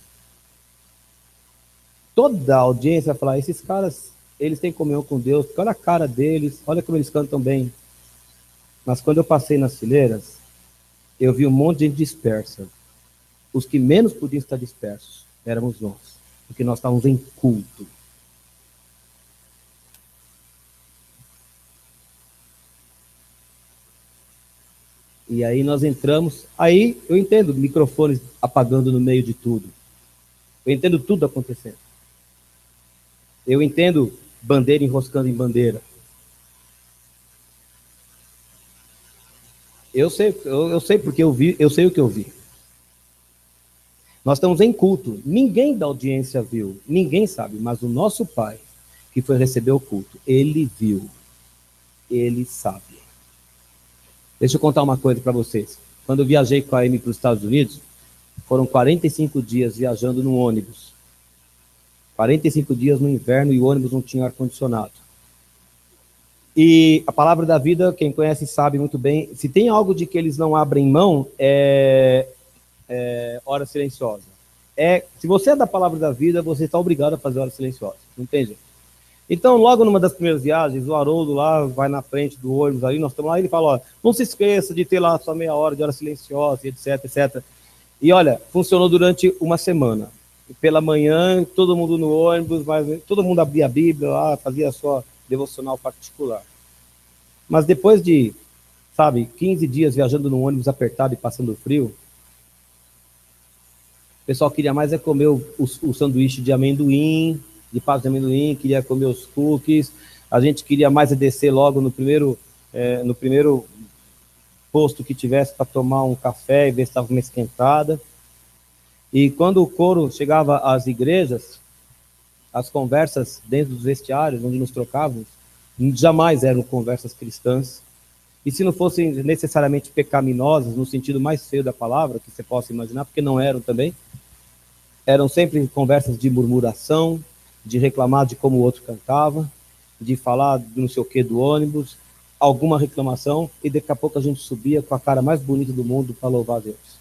Toda a audiência vai falar, esses caras, eles têm comunhão com Deus, porque olha a cara deles, olha como eles cantam bem. Mas quando eu passei nas fileiras, eu vi um monte de gente dispersa. Os que menos podiam estar dispersos éramos nós, porque nós estávamos em culto. E aí nós entramos, aí eu entendo microfones apagando no meio de tudo. Eu entendo tudo acontecendo. Eu entendo bandeira enroscando em bandeira. Eu sei porque eu vi, eu sei o que eu vi. Nós estamos em culto. Ninguém da audiência viu, ninguém sabe, mas o nosso Pai, que foi receber o culto, ele viu, ele sabe. Deixa eu contar uma coisa para vocês. Quando eu viajei com a Amy para os Estados Unidos, foram 45 dias viajando no ônibus. 45 dias no inverno e o ônibus não tinha ar-condicionado. E a palavra da vida, quem conhece sabe muito bem, se tem algo de que eles não abrem mão, é hora silenciosa. Se você é da palavra da vida, você está obrigado a fazer hora silenciosa. Não tem jeito. Então, logo numa das primeiras viagens, o Haroldo lá vai na frente do ônibus, aí nós estamos lá, e ele fala, ó, não se esqueça de ter lá sua meia hora de hora silenciosa, etc, etc. E olha, funcionou durante uma semana. E pela manhã, todo mundo no ônibus, todo mundo abria a Bíblia lá, fazia a sua devocional particular. Mas depois de, 15 dias viajando num ônibus apertado e passando frio, o pessoal queria mais comer o sanduíche de amendoim, de pasta de amendoim, queria comer os cookies, a gente queria mais descer logo no primeiro posto que tivesse para tomar um café e ver se estava uma esquentada. E quando o coro chegava às igrejas, as conversas dentro dos vestiários, onde nos trocávamos, jamais eram conversas cristãs. E se não fossem necessariamente pecaminosas, no sentido mais feio da palavra, que você possa imaginar, porque não eram também, eram sempre conversas de murmuração, de reclamar de como o outro cantava, de falar do não sei o que do ônibus, alguma reclamação, e daqui a pouco a gente subia com a cara mais bonita do mundo para louvar a Deus.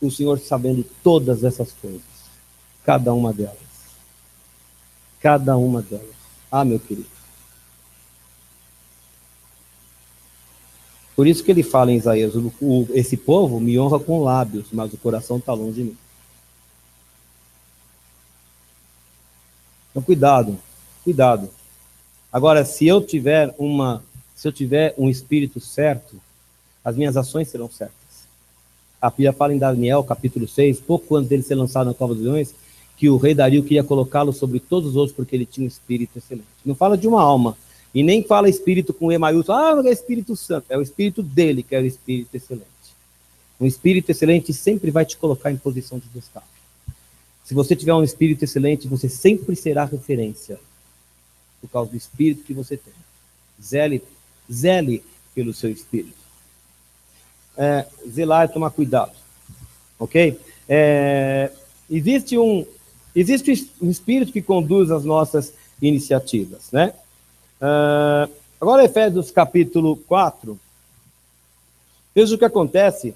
O Senhor sabendo todas essas coisas, cada uma delas. Cada uma delas. Ah, meu querido. Por isso que ele fala em Isaías, esse povo me honra com lábios, mas o coração está longe de mim. Então, cuidado. Agora, se eu tiver um espírito certo, as minhas ações serão certas. A Bíblia fala em Daniel, capítulo 6, pouco antes dele ser lançado na Cova dos Leões, que o rei Dario queria colocá-lo sobre todos os outros porque ele tinha um espírito excelente. Não fala de uma alma, e nem fala espírito com E maiúsculo, não é Espírito Santo, é o espírito dele que é o espírito excelente. Um espírito excelente sempre vai te colocar em posição de destaque. Se você tiver um espírito excelente, você sempre será referência, por causa do espírito que você tem. Zele pelo seu espírito. Zelar e tomar cuidado. Ok? Existe um espírito que conduz as nossas iniciativas, né? Agora, Efésios capítulo 4. Veja o que acontece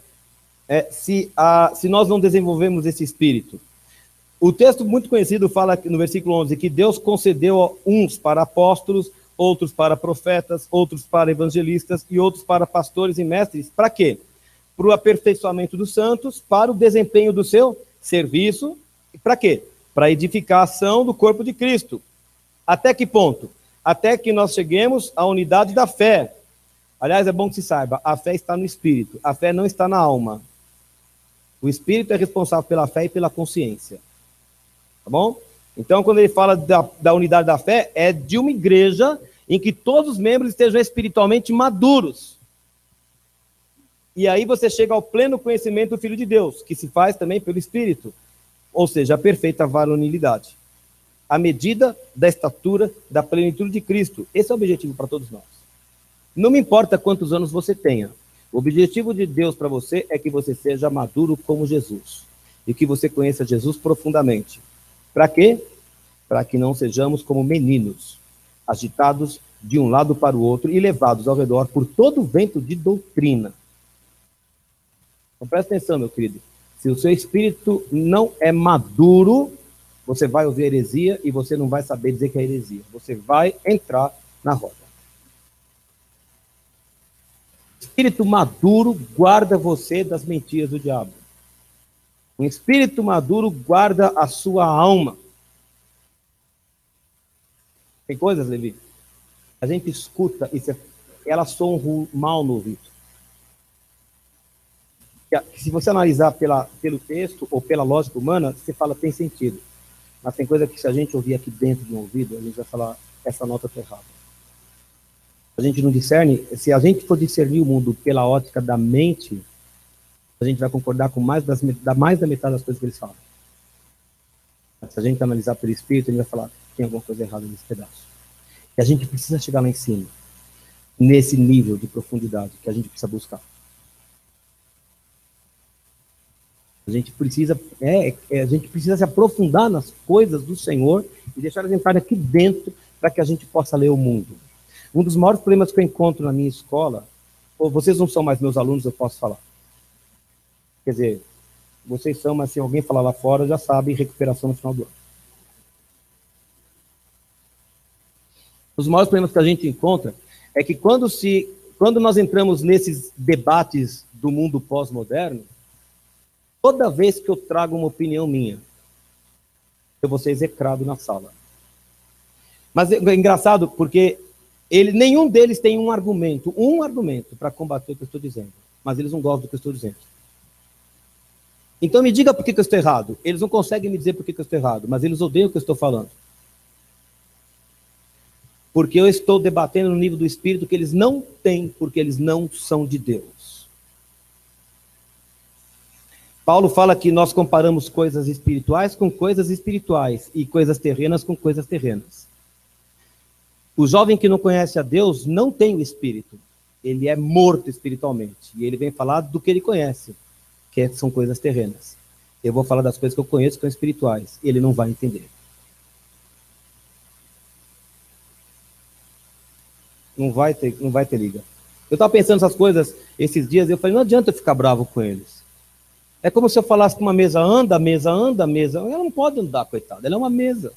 se nós não desenvolvemos esse espírito. O texto muito conhecido fala no versículo 11 que Deus concedeu uns para apóstolos, outros para profetas, outros para evangelistas e outros para pastores e mestres. Para quê? Para o aperfeiçoamento dos santos, para o desempenho do seu serviço. Para quê? Para a edificação do corpo de Cristo. Até que ponto? Até que nós cheguemos à unidade da fé. Aliás, é bom que se saiba, a fé está no espírito, a fé não está na alma. O espírito é responsável pela fé e pela consciência. Tá bom? Então, quando ele fala da unidade da fé, é de uma igreja em que todos os membros estejam espiritualmente maduros. E aí você chega ao pleno conhecimento do Filho de Deus, que se faz também pelo Espírito, ou seja, a perfeita varonilidade. A medida da estatura da plenitude de Cristo. Esse é o objetivo para todos nós. Não me importa quantos anos você tenha. O objetivo de Deus para você é que você seja maduro como Jesus. E que você conheça Jesus profundamente. Para quê? Para que não sejamos como meninos, agitados de um lado para o outro e levados ao redor por todo o vento de doutrina. Então presta atenção, meu querido. Se o seu espírito não é maduro, você vai ouvir heresia e você não vai saber dizer que é heresia. Você vai entrar na roda. Espírito maduro guarda você das mentiras do diabo. Um espírito maduro guarda a sua alma. Tem coisas, Levi? A gente escuta e elas soam mal no ouvido. Se você analisar pelo texto ou pela lógica humana, você fala, tem sentido. Mas tem coisa que se a gente ouvir aqui dentro do ouvido, a gente vai falar, essa nota está errada. A gente não discerne, se a gente for discernir o mundo pela ótica da mente, a gente vai concordar com mais da metade das coisas que eles falam. Se a gente analisar pelo espírito, a gente vai falar, tem alguma coisa errada nesse pedaço. E a gente precisa chegar lá em cima, nesse nível de profundidade que a gente precisa buscar. A gente precisa se aprofundar nas coisas do Senhor e deixar elas entrarem aqui dentro para que a gente possa ler o mundo. Um dos maiores problemas que eu encontro na minha escola, ou vocês não são mais meus alunos, eu posso falar. Quer dizer, vocês são, mas se alguém falar lá fora, já sabe, recuperação no final do ano. Os maiores problemas que a gente encontra é que quando nós entramos nesses debates do mundo pós-moderno, toda vez que eu trago uma opinião minha, eu vou ser execrado na sala. Mas é engraçado porque nenhum deles tem um argumento para combater o que eu estou dizendo. Mas eles não gostam do que eu estou dizendo. Então me diga por que eu estou errado. Eles não conseguem me dizer por que eu estou errado, mas eles odeiam o que eu estou falando. Porque eu estou debatendo no nível do espírito que eles não têm, porque eles não são de Deus. Paulo fala que nós comparamos coisas espirituais com coisas espirituais e coisas terrenas com coisas terrenas. O jovem que não conhece a Deus não tem o espírito. Ele é morto espiritualmente. E ele vem falar do que ele conhece, que são coisas terrenas. Eu vou falar das coisas que eu conheço, que são espirituais. Ele não vai entender. Não vai ter liga. Eu estava pensando essas coisas esses dias, eu falei, não adianta eu ficar bravo com eles. É como se eu falasse para uma mesa, anda, mesa, anda, mesa. Ela não pode andar, coitada, ela é uma mesa.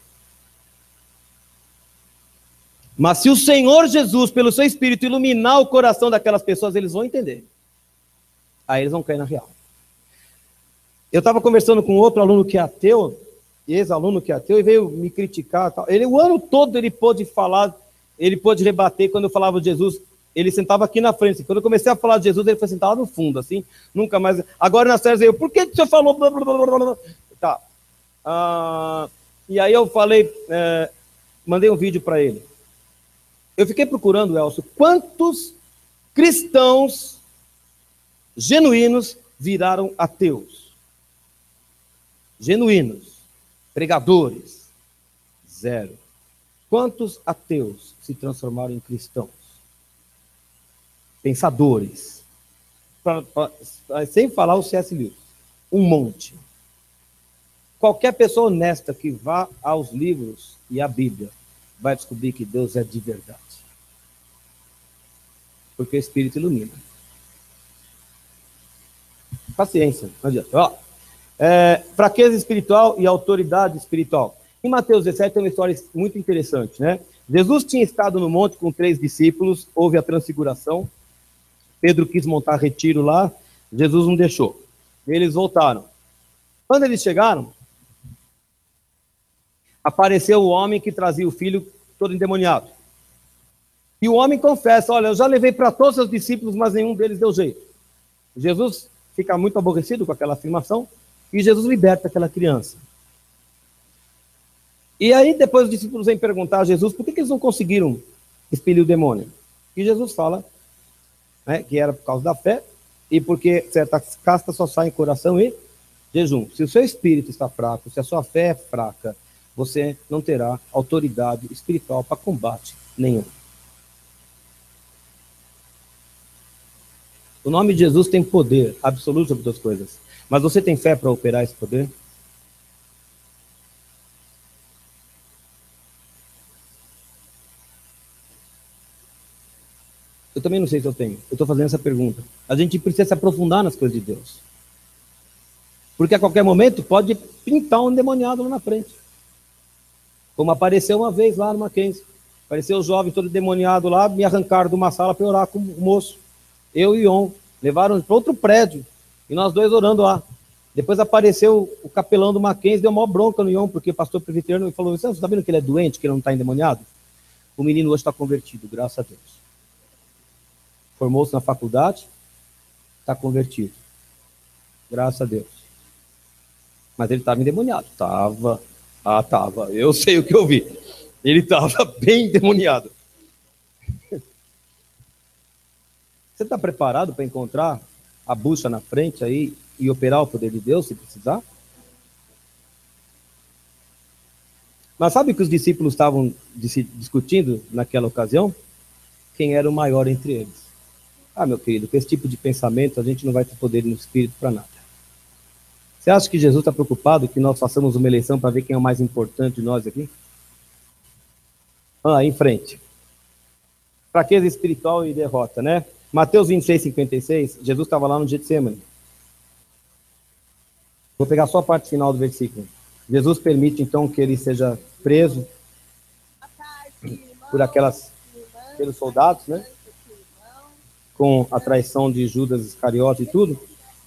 Mas se o Senhor Jesus, pelo seu Espírito, iluminar o coração daquelas pessoas, eles vão entender. Aí eles vão cair na real. Eu estava conversando com outro aluno que é ateu, ex-aluno que é ateu, e veio me criticar. Tal. O ano todo ele pôde falar, ele pôde rebater quando eu falava de Jesus. Ele sentava aqui na frente. Quando eu comecei a falar de Jesus, ele foi sentado no fundo, assim, nunca mais. Agora nas férias eu, por que o senhor falou? Blá, blá, blá, blá, blá? Tá. E aí eu falei, mandei um vídeo para ele. Eu fiquei procurando, Elcio, quantos cristãos genuínos viraram ateus? Genuínos, pregadores, 0. Quantos ateus se transformaram em cristãos? Pensadores. Sem falar o C.S. Lewis. Um monte. Qualquer pessoa honesta que vá aos livros e à Bíblia vai descobrir que Deus é de verdade. Porque o Espírito ilumina. Paciência, não adianta. Fraqueza espiritual e autoridade espiritual. Em Mateus 17 tem uma história muito interessante, né? Jesus tinha estado no monte com 3 discípulos, houve a transfiguração, Pedro quis montar retiro lá, Jesus não deixou. Eles voltaram. Quando eles chegaram, apareceu o homem que trazia o filho todo endemoniado. E o homem confessa, olha, eu já levei para todos os discípulos, mas nenhum deles deu jeito. Jesus fica muito aborrecido com aquela afirmação, e Jesus liberta aquela criança. E aí depois os discípulos vêm perguntar a Jesus, por que eles não conseguiram expelir o demônio? E Jesus fala, né, que era por causa da fé, e porque certa casta só sai em coração e jejum. Se o seu espírito está fraco, se a sua fé é fraca, você não terá autoridade espiritual para combate nenhum. O nome de Jesus tem poder absoluto sobre todas as coisas. Mas você tem fé para operar esse poder? Eu também não sei se eu tenho. Eu estou fazendo essa pergunta. A gente precisa se aprofundar nas coisas de Deus. Porque a qualquer momento pode pintar um endemoniado lá na frente. Como apareceu uma vez lá no Mackenzie. Apareceu o jovem todo demoniado lá, me arrancaram de uma sala para orar com o moço. Eu e Ion. Levaram para outro prédio. E nós dois orando lá. Depois apareceu o capelão do Mackenzie, deu maior bronca no Ion, porque o pastor presbiteriano e falou: você está vendo que ele é doente, que ele não está endemoniado? O menino hoje está convertido, graças a Deus. Formou-se na faculdade, está convertido. Graças a Deus. Mas ele estava endemoniado. Estava. Ah, estava. Eu sei o que eu vi. Ele estava bem endemoniado. Você está preparado para encontrar a bucha na frente aí e operar o poder de Deus, se precisar? Mas sabe o que os discípulos estavam discutindo naquela ocasião? Quem era o maior entre eles. Ah, meu querido, com esse tipo de pensamento a gente não vai ter poder no espírito para nada. Você acha que Jesus está preocupado que nós façamos uma eleição para ver quem é o mais importante de nós aqui? Em frente. Fraqueza espiritual e derrota, né? Mateus 26, 56, Jesus estava lá no Getsemane. Vou pegar só a parte final do versículo. Jesus permite, então, que ele seja preso por pelos soldados, né? Com a traição de Judas Iscariote e tudo.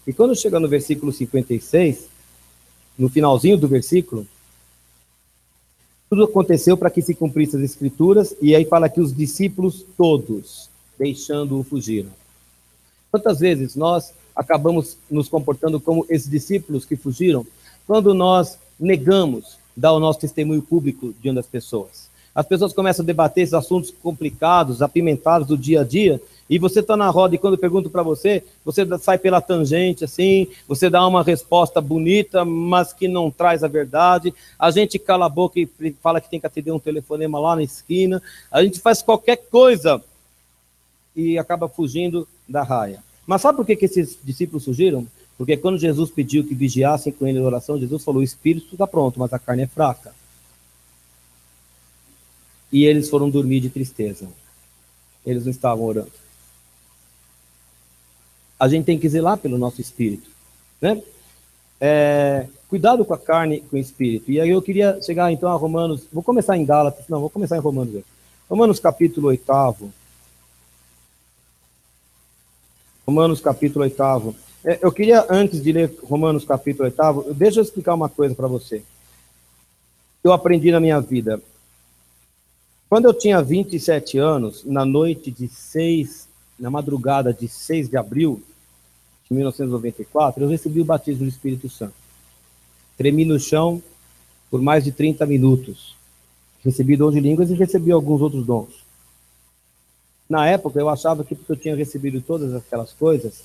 E quando chega no versículo 56, no finalzinho do versículo, tudo aconteceu para que se cumprissem as escrituras, e aí fala que os discípulos todos, deixando-o, fugiram. Quantas vezes nós acabamos nos comportando como esses discípulos que fugiram, quando nós negamos dar o nosso testemunho público diante das pessoas? As pessoas começam a debater esses assuntos complicados, apimentados do dia a dia, e você está na roda e quando pergunto para você, você sai pela tangente assim, você dá uma resposta bonita, mas que não traz a verdade. A gente cala a boca e fala que tem que atender um telefonema lá na esquina. A gente faz qualquer coisa e acaba fugindo da raia. Mas sabe por que esses discípulos fugiram? Porque quando Jesus pediu que vigiassem com ele na oração, Jesus falou: o espírito está pronto, mas a carne é fraca. E eles foram dormir de tristeza. Eles não estavam orando. A gente tem que zelar pelo nosso espírito, né? Cuidado com a carne e com o espírito. E aí eu queria chegar então a Romanos, vou começar em Gálatas, não, vou começar em Romanos. Romanos capítulo 8. Romanos capítulo 8. Eu queria, antes de ler Romanos capítulo 8, deixa eu explicar uma coisa para você. Eu aprendi na minha vida. Quando eu tinha 27 anos, na madrugada de 6 de abril de 1994, eu recebi o batismo do Espírito Santo. Tremi no chão por mais de 30 minutos. Recebi dom de línguas e recebi alguns outros dons. Na época, eu achava que porque eu tinha recebido todas aquelas coisas,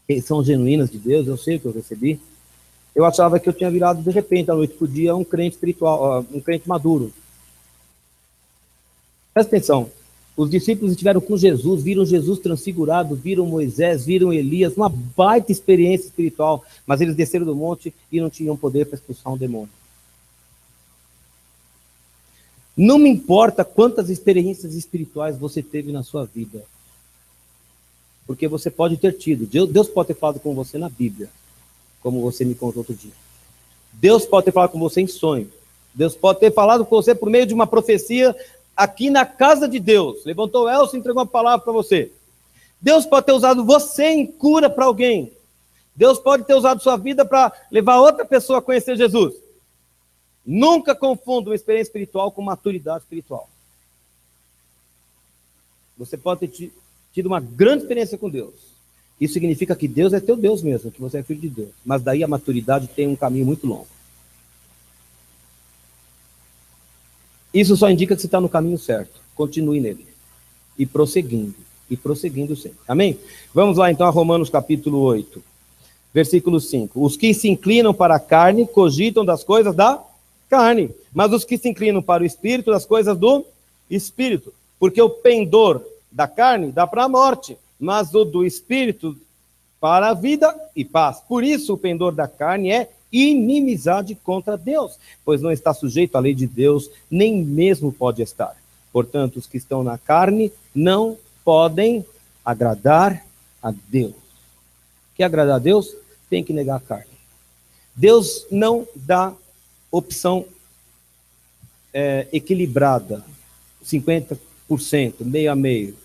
que são genuínas de Deus, eu sei o que eu recebi, eu achava que eu tinha virado, de repente, à noite por dia, um crente espiritual, um crente maduro. Presta atenção. Os discípulos estiveram com Jesus, viram Jesus transfigurado, viram Moisés, viram Elias, uma baita experiência espiritual, mas eles desceram do monte e não tinham poder para expulsar um demônio. Não me importa quantas experiências espirituais você teve na sua vida, porque você pode ter tido. Deus pode ter falado com você na Bíblia, como você me contou outro dia. Deus pode ter falado com você em sonho. Deus pode ter falado com você por meio de uma profecia aqui na casa de Deus. Levantou o Elcio e entregou uma palavra para você. Deus pode ter usado você em cura para alguém. Deus pode ter usado sua vida para levar outra pessoa a conhecer Jesus. Nunca confunda uma experiência espiritual com maturidade espiritual. Você pode ter tido uma grande experiência com Deus. Isso significa que Deus é teu Deus mesmo, que você é filho de Deus. Mas daí a maturidade tem um caminho muito longo. Isso só indica que você está no caminho certo. Continue nele. E prosseguindo sempre. Amém? Vamos lá então a Romanos capítulo 8. Versículo 5. Os que se inclinam para a carne cogitam das coisas da carne, mas os que se inclinam para o espírito, das coisas do espírito. Porque o pendor da carne dá para a morte, mas o do espírito para a vida e paz. Por isso o pendor da carne é inimizade contra Deus, pois não está sujeito à lei de Deus, nem mesmo pode estar. Portanto, os que estão na carne não podem agradar a Deus. Quer agradar a Deus? Tem que negar a carne. Deus não dá opção equilibrada, 50%, meio a meio.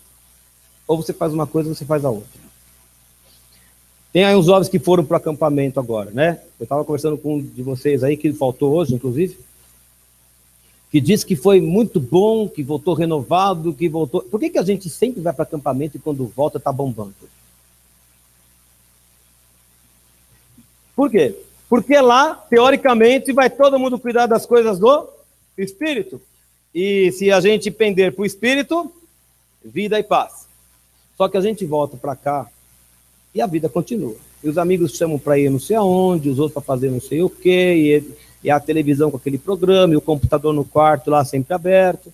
Ou você faz uma coisa ou você faz a outra. Tem aí uns jovens que foram para o acampamento agora, né? Eu estava conversando com um de vocês aí, que faltou hoje, inclusive, que disse que foi muito bom, que voltou renovado, que voltou... Por que a gente sempre vai para acampamento e quando volta está bombando? Por quê? Porque lá, teoricamente, vai todo mundo cuidar das coisas do Espírito. E se a gente pender para o Espírito, vida e paz. Só que a gente volta para cá e a vida continua. E os amigos chamam para ir não sei aonde, os outros para fazer não sei o quê, e a televisão com aquele programa, e o computador no quarto lá sempre aberto.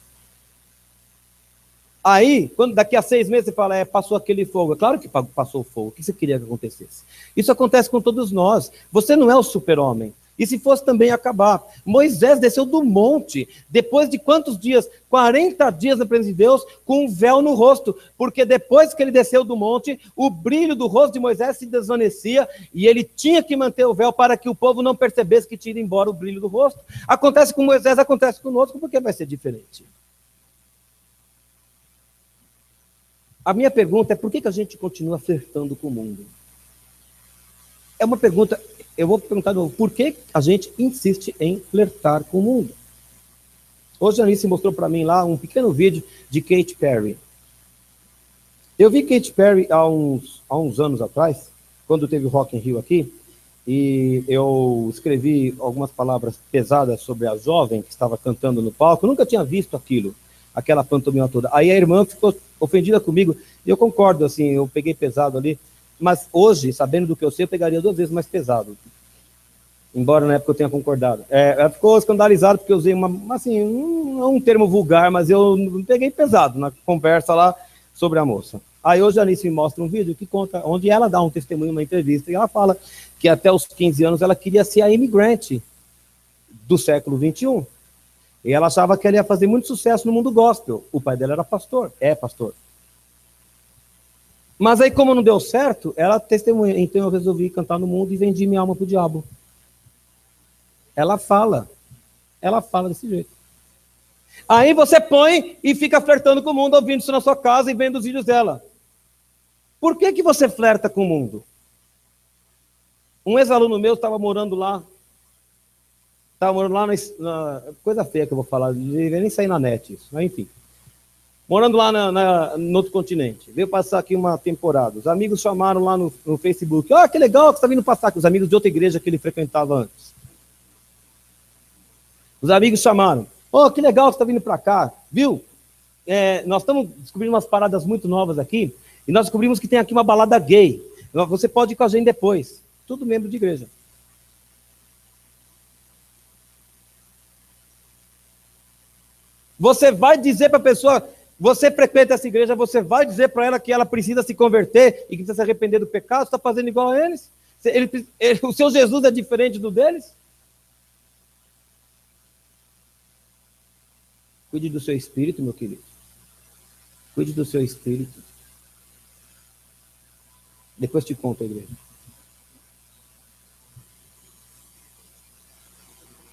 Aí, quando daqui a 6 meses você fala, passou aquele fogo. É claro que passou o fogo. O que você queria que acontecesse? Isso acontece com todos nós. Você não é o super-homem. E se fosse também acabar? Moisés desceu do monte, depois de quantos dias? 40 dias na presença de Deus, com um véu no rosto, porque depois que ele desceu do monte, o brilho do rosto de Moisés se desvanecia, e ele tinha que manter o véu para que o povo não percebesse que tinha ido embora o brilho do rosto. Acontece com Moisés, acontece conosco, porque vai ser diferente. A minha pergunta é, por que a gente continua flertando com o mundo? É uma pergunta... Eu vou perguntar de novo, por que a gente insiste em flertar com o mundo? Hoje a Alice mostrou para mim lá um pequeno vídeo de Katy Perry. Eu vi Katy Perry há uns anos atrás, quando teve o Rock in Rio aqui, e eu escrevi algumas palavras pesadas sobre a jovem que estava cantando no palco. Eu nunca tinha visto aquilo, aquela pantomima toda. Aí a irmã ficou ofendida comigo, e eu concordo, assim, eu peguei pesado ali. Mas hoje, sabendo do que eu sei, eu pegaria 2 vezes mais pesado. Embora na época eu tenha concordado. Ela ficou escandalizada porque eu usei um termo vulgar, mas eu peguei pesado na conversa lá sobre a moça. Aí hoje a Anice me mostra um vídeo que conta, onde ela dá um testemunho, uma entrevista, e ela fala que até os 15 anos ela queria ser a Amy Grant do século XXI. E ela achava que ela ia fazer muito sucesso no mundo gospel. O pai dela era pastor, é pastor. Mas aí, como não deu certo, ela testemunha. Então eu resolvi cantar no mundo e vendi minha alma pro diabo. Ela fala desse jeito. Aí você põe e fica flertando com o mundo, ouvindo isso na sua casa e vendo os vídeos dela. Por que você flerta com o mundo? Um ex-aluno meu estava morando lá. Coisa feia que eu vou falar, nem sair na net isso, mas enfim. Morando lá no outro continente. Veio passar aqui uma temporada. Os amigos chamaram lá no Facebook. Que legal que você está vindo passar aqui. Os amigos de outra igreja que ele frequentava antes. Os amigos chamaram. Que legal que você está vindo para cá. Viu? Nós estamos descobrindo umas paradas muito novas aqui. E nós descobrimos que tem aqui uma balada gay. Você pode ir com a gente depois. Tudo membro de igreja. Você vai dizer para a pessoa... Você frequenta essa igreja, você vai dizer para ela que ela precisa se converter e que precisa se arrepender do pecado? Você está fazendo igual a eles? O seu Jesus é diferente do deles? Cuide do seu espírito, meu querido. Cuide do seu espírito. Depois te conto a igreja.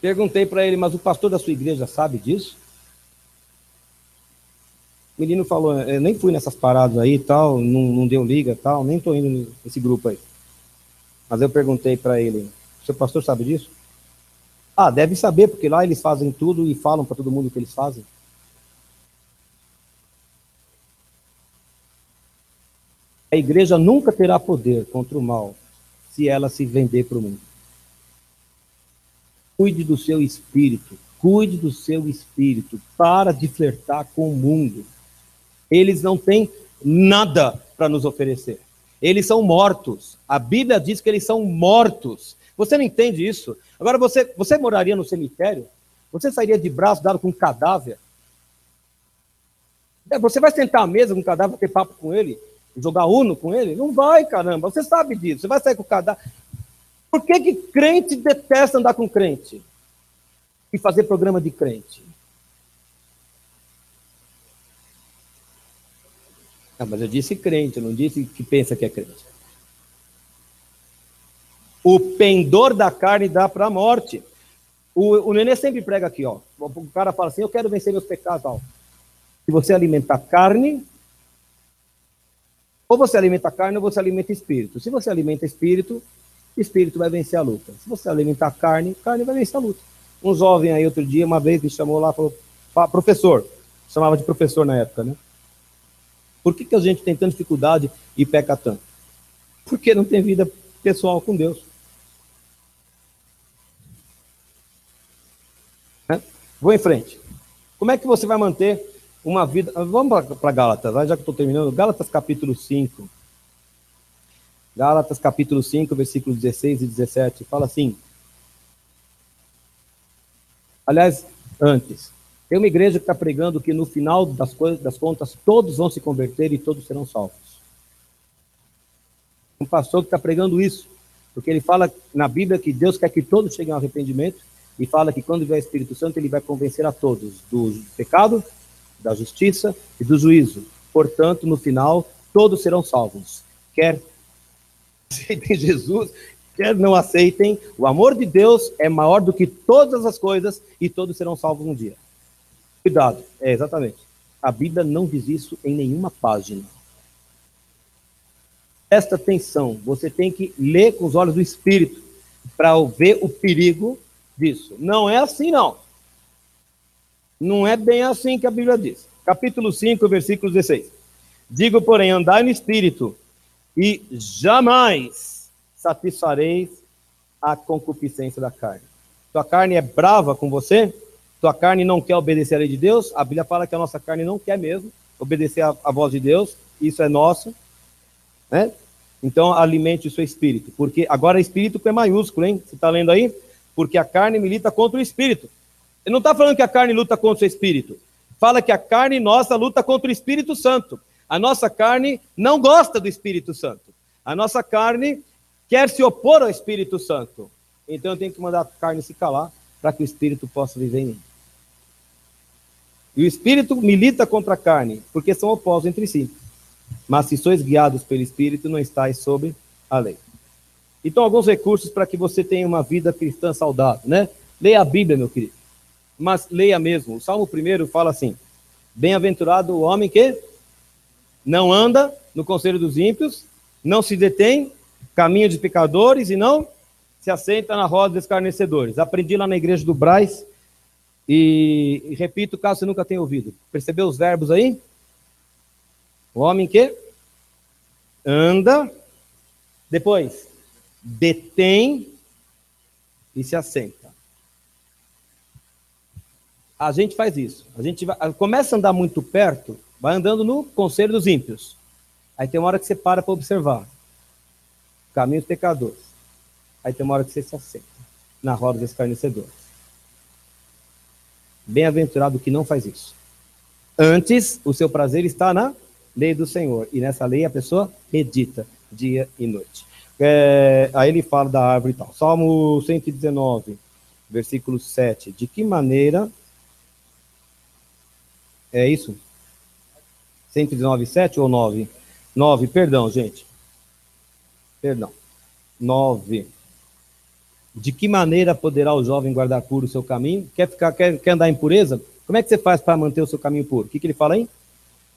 Perguntei para ele, mas o pastor da sua igreja sabe disso? O menino falou, eu nem fui nessas paradas aí e tal, não deu liga e tal, nem estou indo nesse grupo aí. Mas eu perguntei para ele, seu pastor sabe disso? Deve saber, porque lá eles fazem tudo e falam para todo mundo o que eles fazem. A igreja nunca terá poder contra o mal se ela se vender para o mundo. Cuide do seu espírito, cuide do seu espírito, para de flertar com o mundo. Eles não têm nada para nos oferecer. Eles são mortos. A Bíblia diz que eles são mortos. Você não entende isso? Agora, você moraria no cemitério? Você sairia de braço dado com um cadáver? Você vai sentar à mesa com um cadáver, ter papo com ele? Jogar uno com ele? Não vai, caramba. Você sabe disso. Você vai sair com o cadáver. Por que crente detesta andar com crente? E fazer programa de crente? Mas eu disse crente, eu não disse que pensa que é crente. O pendor da carne dá para a morte. O Nenê sempre prega aqui, ó. O cara fala assim, eu quero vencer meus pecados, ó. Se você alimenta carne, ou você alimenta carne ou você alimenta espírito. Se você alimenta espírito, espírito vai vencer a luta. Se você alimentar carne, carne vai vencer a luta. Um jovem aí outro dia, uma vez, me chamou lá, falou, professor, chamava de professor na época, né? Por que a gente tem tanta dificuldade e peca tanto? Porque não tem vida pessoal com Deus. Né? Vou em frente. Como é que você vai manter uma vida... Vamos para Gálatas, já que estou terminando. Gálatas capítulo 5. Gálatas capítulo 5, versículos 16 e 17. Fala assim. Aliás, antes. Tem uma igreja que está pregando que no final das contas todos vão se converter e todos serão salvos. Um pastor que está pregando isso, porque ele fala na Bíblia que Deus quer que todos cheguem ao arrependimento e fala que quando vier o Espírito Santo ele vai convencer a todos do pecado, da justiça e do juízo. Portanto, no final, todos serão salvos. Quer aceitem Jesus, quer não aceitem, o amor de Deus é maior do que todas as coisas e todos serão salvos um dia. Cuidado, exatamente. A Bíblia não diz isso em nenhuma página. Presta atenção, você tem que ler com os olhos do Espírito para ver o perigo disso. Não é assim, não. Não é bem assim que a Bíblia diz. Capítulo 5, versículo 16. Digo, porém, andai no Espírito e jamais satisfareis a concupiscência da carne. Tua carne é brava com você? Tua carne não quer obedecer a lei de Deus? A Bíblia fala que a nossa carne não quer mesmo obedecer a voz de Deus. Isso é nosso. Né? Então, alimente o seu espírito. Porque agora espírito com maiúsculo, hein? Você está lendo aí? Porque a carne milita contra o espírito. Ele não está falando que a carne luta contra o espírito. Fala que a carne nossa luta contra o Espírito Santo. A nossa carne não gosta do Espírito Santo. A nossa carne quer se opor ao Espírito Santo. Então eu tenho que mandar a carne se calar para que o Espírito possa viver em mim. E o Espírito milita contra a carne, porque são opostos entre si. Mas se sois guiados pelo Espírito, não estáis sob a lei. Então, alguns recursos para que você tenha uma vida cristã saudável, né? Leia a Bíblia, meu querido. Mas leia mesmo. O Salmo 1 fala assim: bem-aventurado o homem que não anda no conselho dos ímpios, não se detém, caminho de pecadores e não se assenta na roda dos escarnecedores. Aprendi lá na igreja do Brás e repito, caso você nunca tenha ouvido. Percebeu os verbos aí? O homem que anda, depois detém e se assenta. A gente faz isso. A gente começa a andar muito perto, vai andando no conselho dos ímpios. Aí tem uma hora que você para observar. Caminho dos pecadores. Aí tem uma hora que você se assenta na roda dos escarnecedores. Bem-aventurado que não faz isso. Antes, o seu prazer está na lei do Senhor. E nessa lei a pessoa medita dia e noite. Aí ele fala da árvore e tal. Salmo 119, versículo 7. De que maneira... É isso? 119, 7 ou 9? 9, perdão, gente. Perdão. 9. De que maneira poderá o jovem guardar puro o seu caminho? Quer andar em pureza? Como é que você faz para manter o seu caminho puro? O que ele fala aí?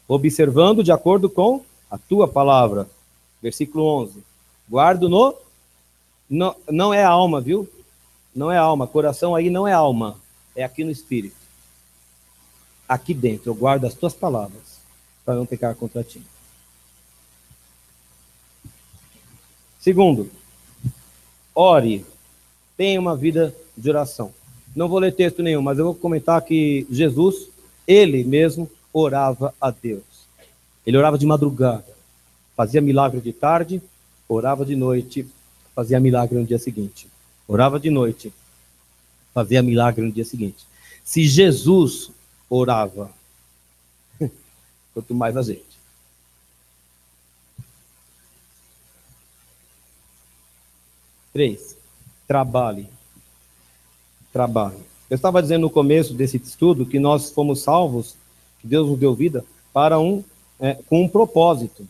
Observando de acordo com a tua palavra. Versículo 11. Guardo não é alma, viu? Não é alma. Coração aí não é alma. É aqui no espírito. Aqui dentro, eu guardo as tuas palavras para não pecar contra ti. Segundo, ore. Tenha uma vida de oração. Não vou ler texto nenhum, mas eu vou comentar que Jesus, ele mesmo, orava a Deus. Ele orava de madrugada, fazia milagre de tarde, orava de noite, fazia milagre no dia seguinte. Orava de noite, fazia milagre no dia seguinte. Se Jesus orava, quanto mais a gente. Três, trabalhe. Trabalhe. Eu estava dizendo no começo desse estudo que nós fomos salvos, que Deus nos deu vida, para com um propósito.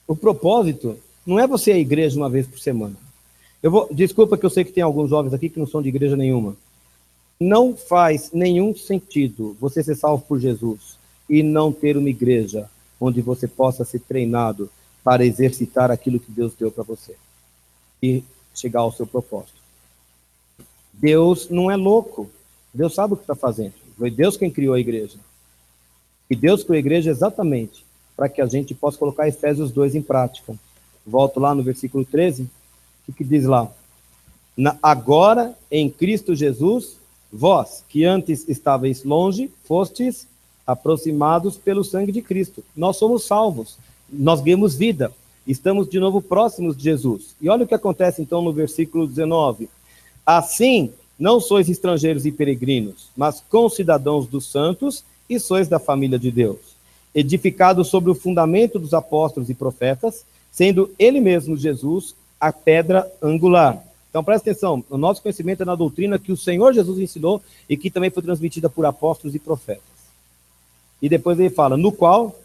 O propósito não é você ir à igreja uma vez por semana. Desculpa que eu sei que tem alguns jovens aqui que não são de igreja nenhuma. Não faz nenhum sentido você ser salvo por Jesus e não ter uma igreja onde você possa ser treinado para exercitar aquilo que Deus deu para você e chegar ao seu propósito. Deus não é louco. Deus sabe o que está fazendo. Foi Deus quem criou a igreja. E Deus criou a igreja exatamente para que a gente possa colocar Efésios 2 em prática. Volto lá no versículo 13. O que diz lá? Agora, em Cristo Jesus, vós, que antes estáveis longe, fostes aproximados pelo sangue de Cristo. Nós somos salvos. Nós ganhamos vida. Estamos de novo próximos de Jesus. E olha o que acontece então no versículo 19. Assim, não sois estrangeiros e peregrinos, mas concidadãos dos santos e sois da família de Deus, edificados sobre o fundamento dos apóstolos e profetas, sendo ele mesmo, Jesus, a pedra angular. Então, presta atenção, o nosso conhecimento é na doutrina que o Senhor Jesus ensinou e que também foi transmitida por apóstolos e profetas. E depois ele fala, no qual,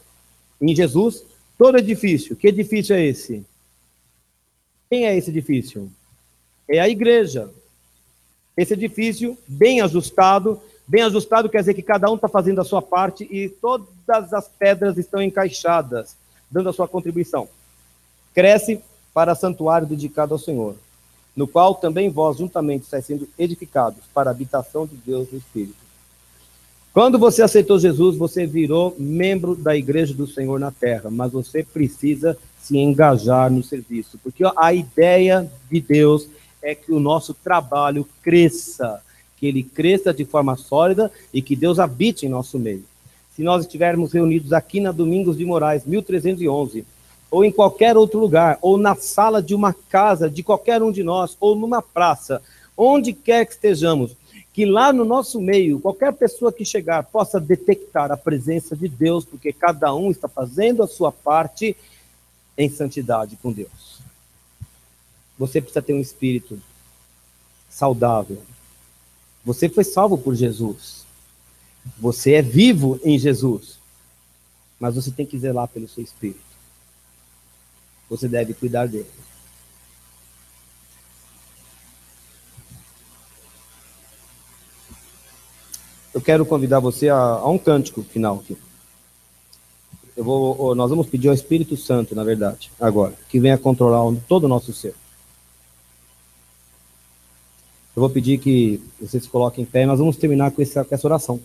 em Jesus, todo edifício. Que edifício é esse? Quem é esse edifício? É a igreja. Esse edifício, bem ajustado quer dizer que cada um está fazendo a sua parte e todas as pedras estão encaixadas, dando a sua contribuição. Cresce para santuário dedicado ao Senhor, no qual também vós juntamente estáis sendo edificados para a habitação de Deus no Espírito. Quando você aceitou Jesus, você virou membro da igreja do Senhor na terra, mas você precisa se engajar no serviço, porque a ideia de Deus é que o nosso trabalho cresça, que ele cresça de forma sólida e que Deus habite em nosso meio. Se nós estivermos reunidos aqui na Domingos de Moraes, 1311, ou em qualquer outro lugar, ou na sala de uma casa de qualquer um de nós, ou numa praça, onde quer que estejamos, que lá no nosso meio, qualquer pessoa que chegar possa detectar a presença de Deus, porque cada um está fazendo a sua parte em santidade com Deus. Você precisa ter um espírito saudável. Você foi salvo por Jesus. Você é vivo em Jesus. Mas você tem que zelar pelo seu espírito. Você deve cuidar dele. Eu quero convidar você a um cântico final aqui. Nós vamos pedir ao Espírito Santo, na verdade, agora, que venha controlar todo o nosso ser. Eu vou pedir que vocês se coloquem em pé e nós vamos terminar com essa oração.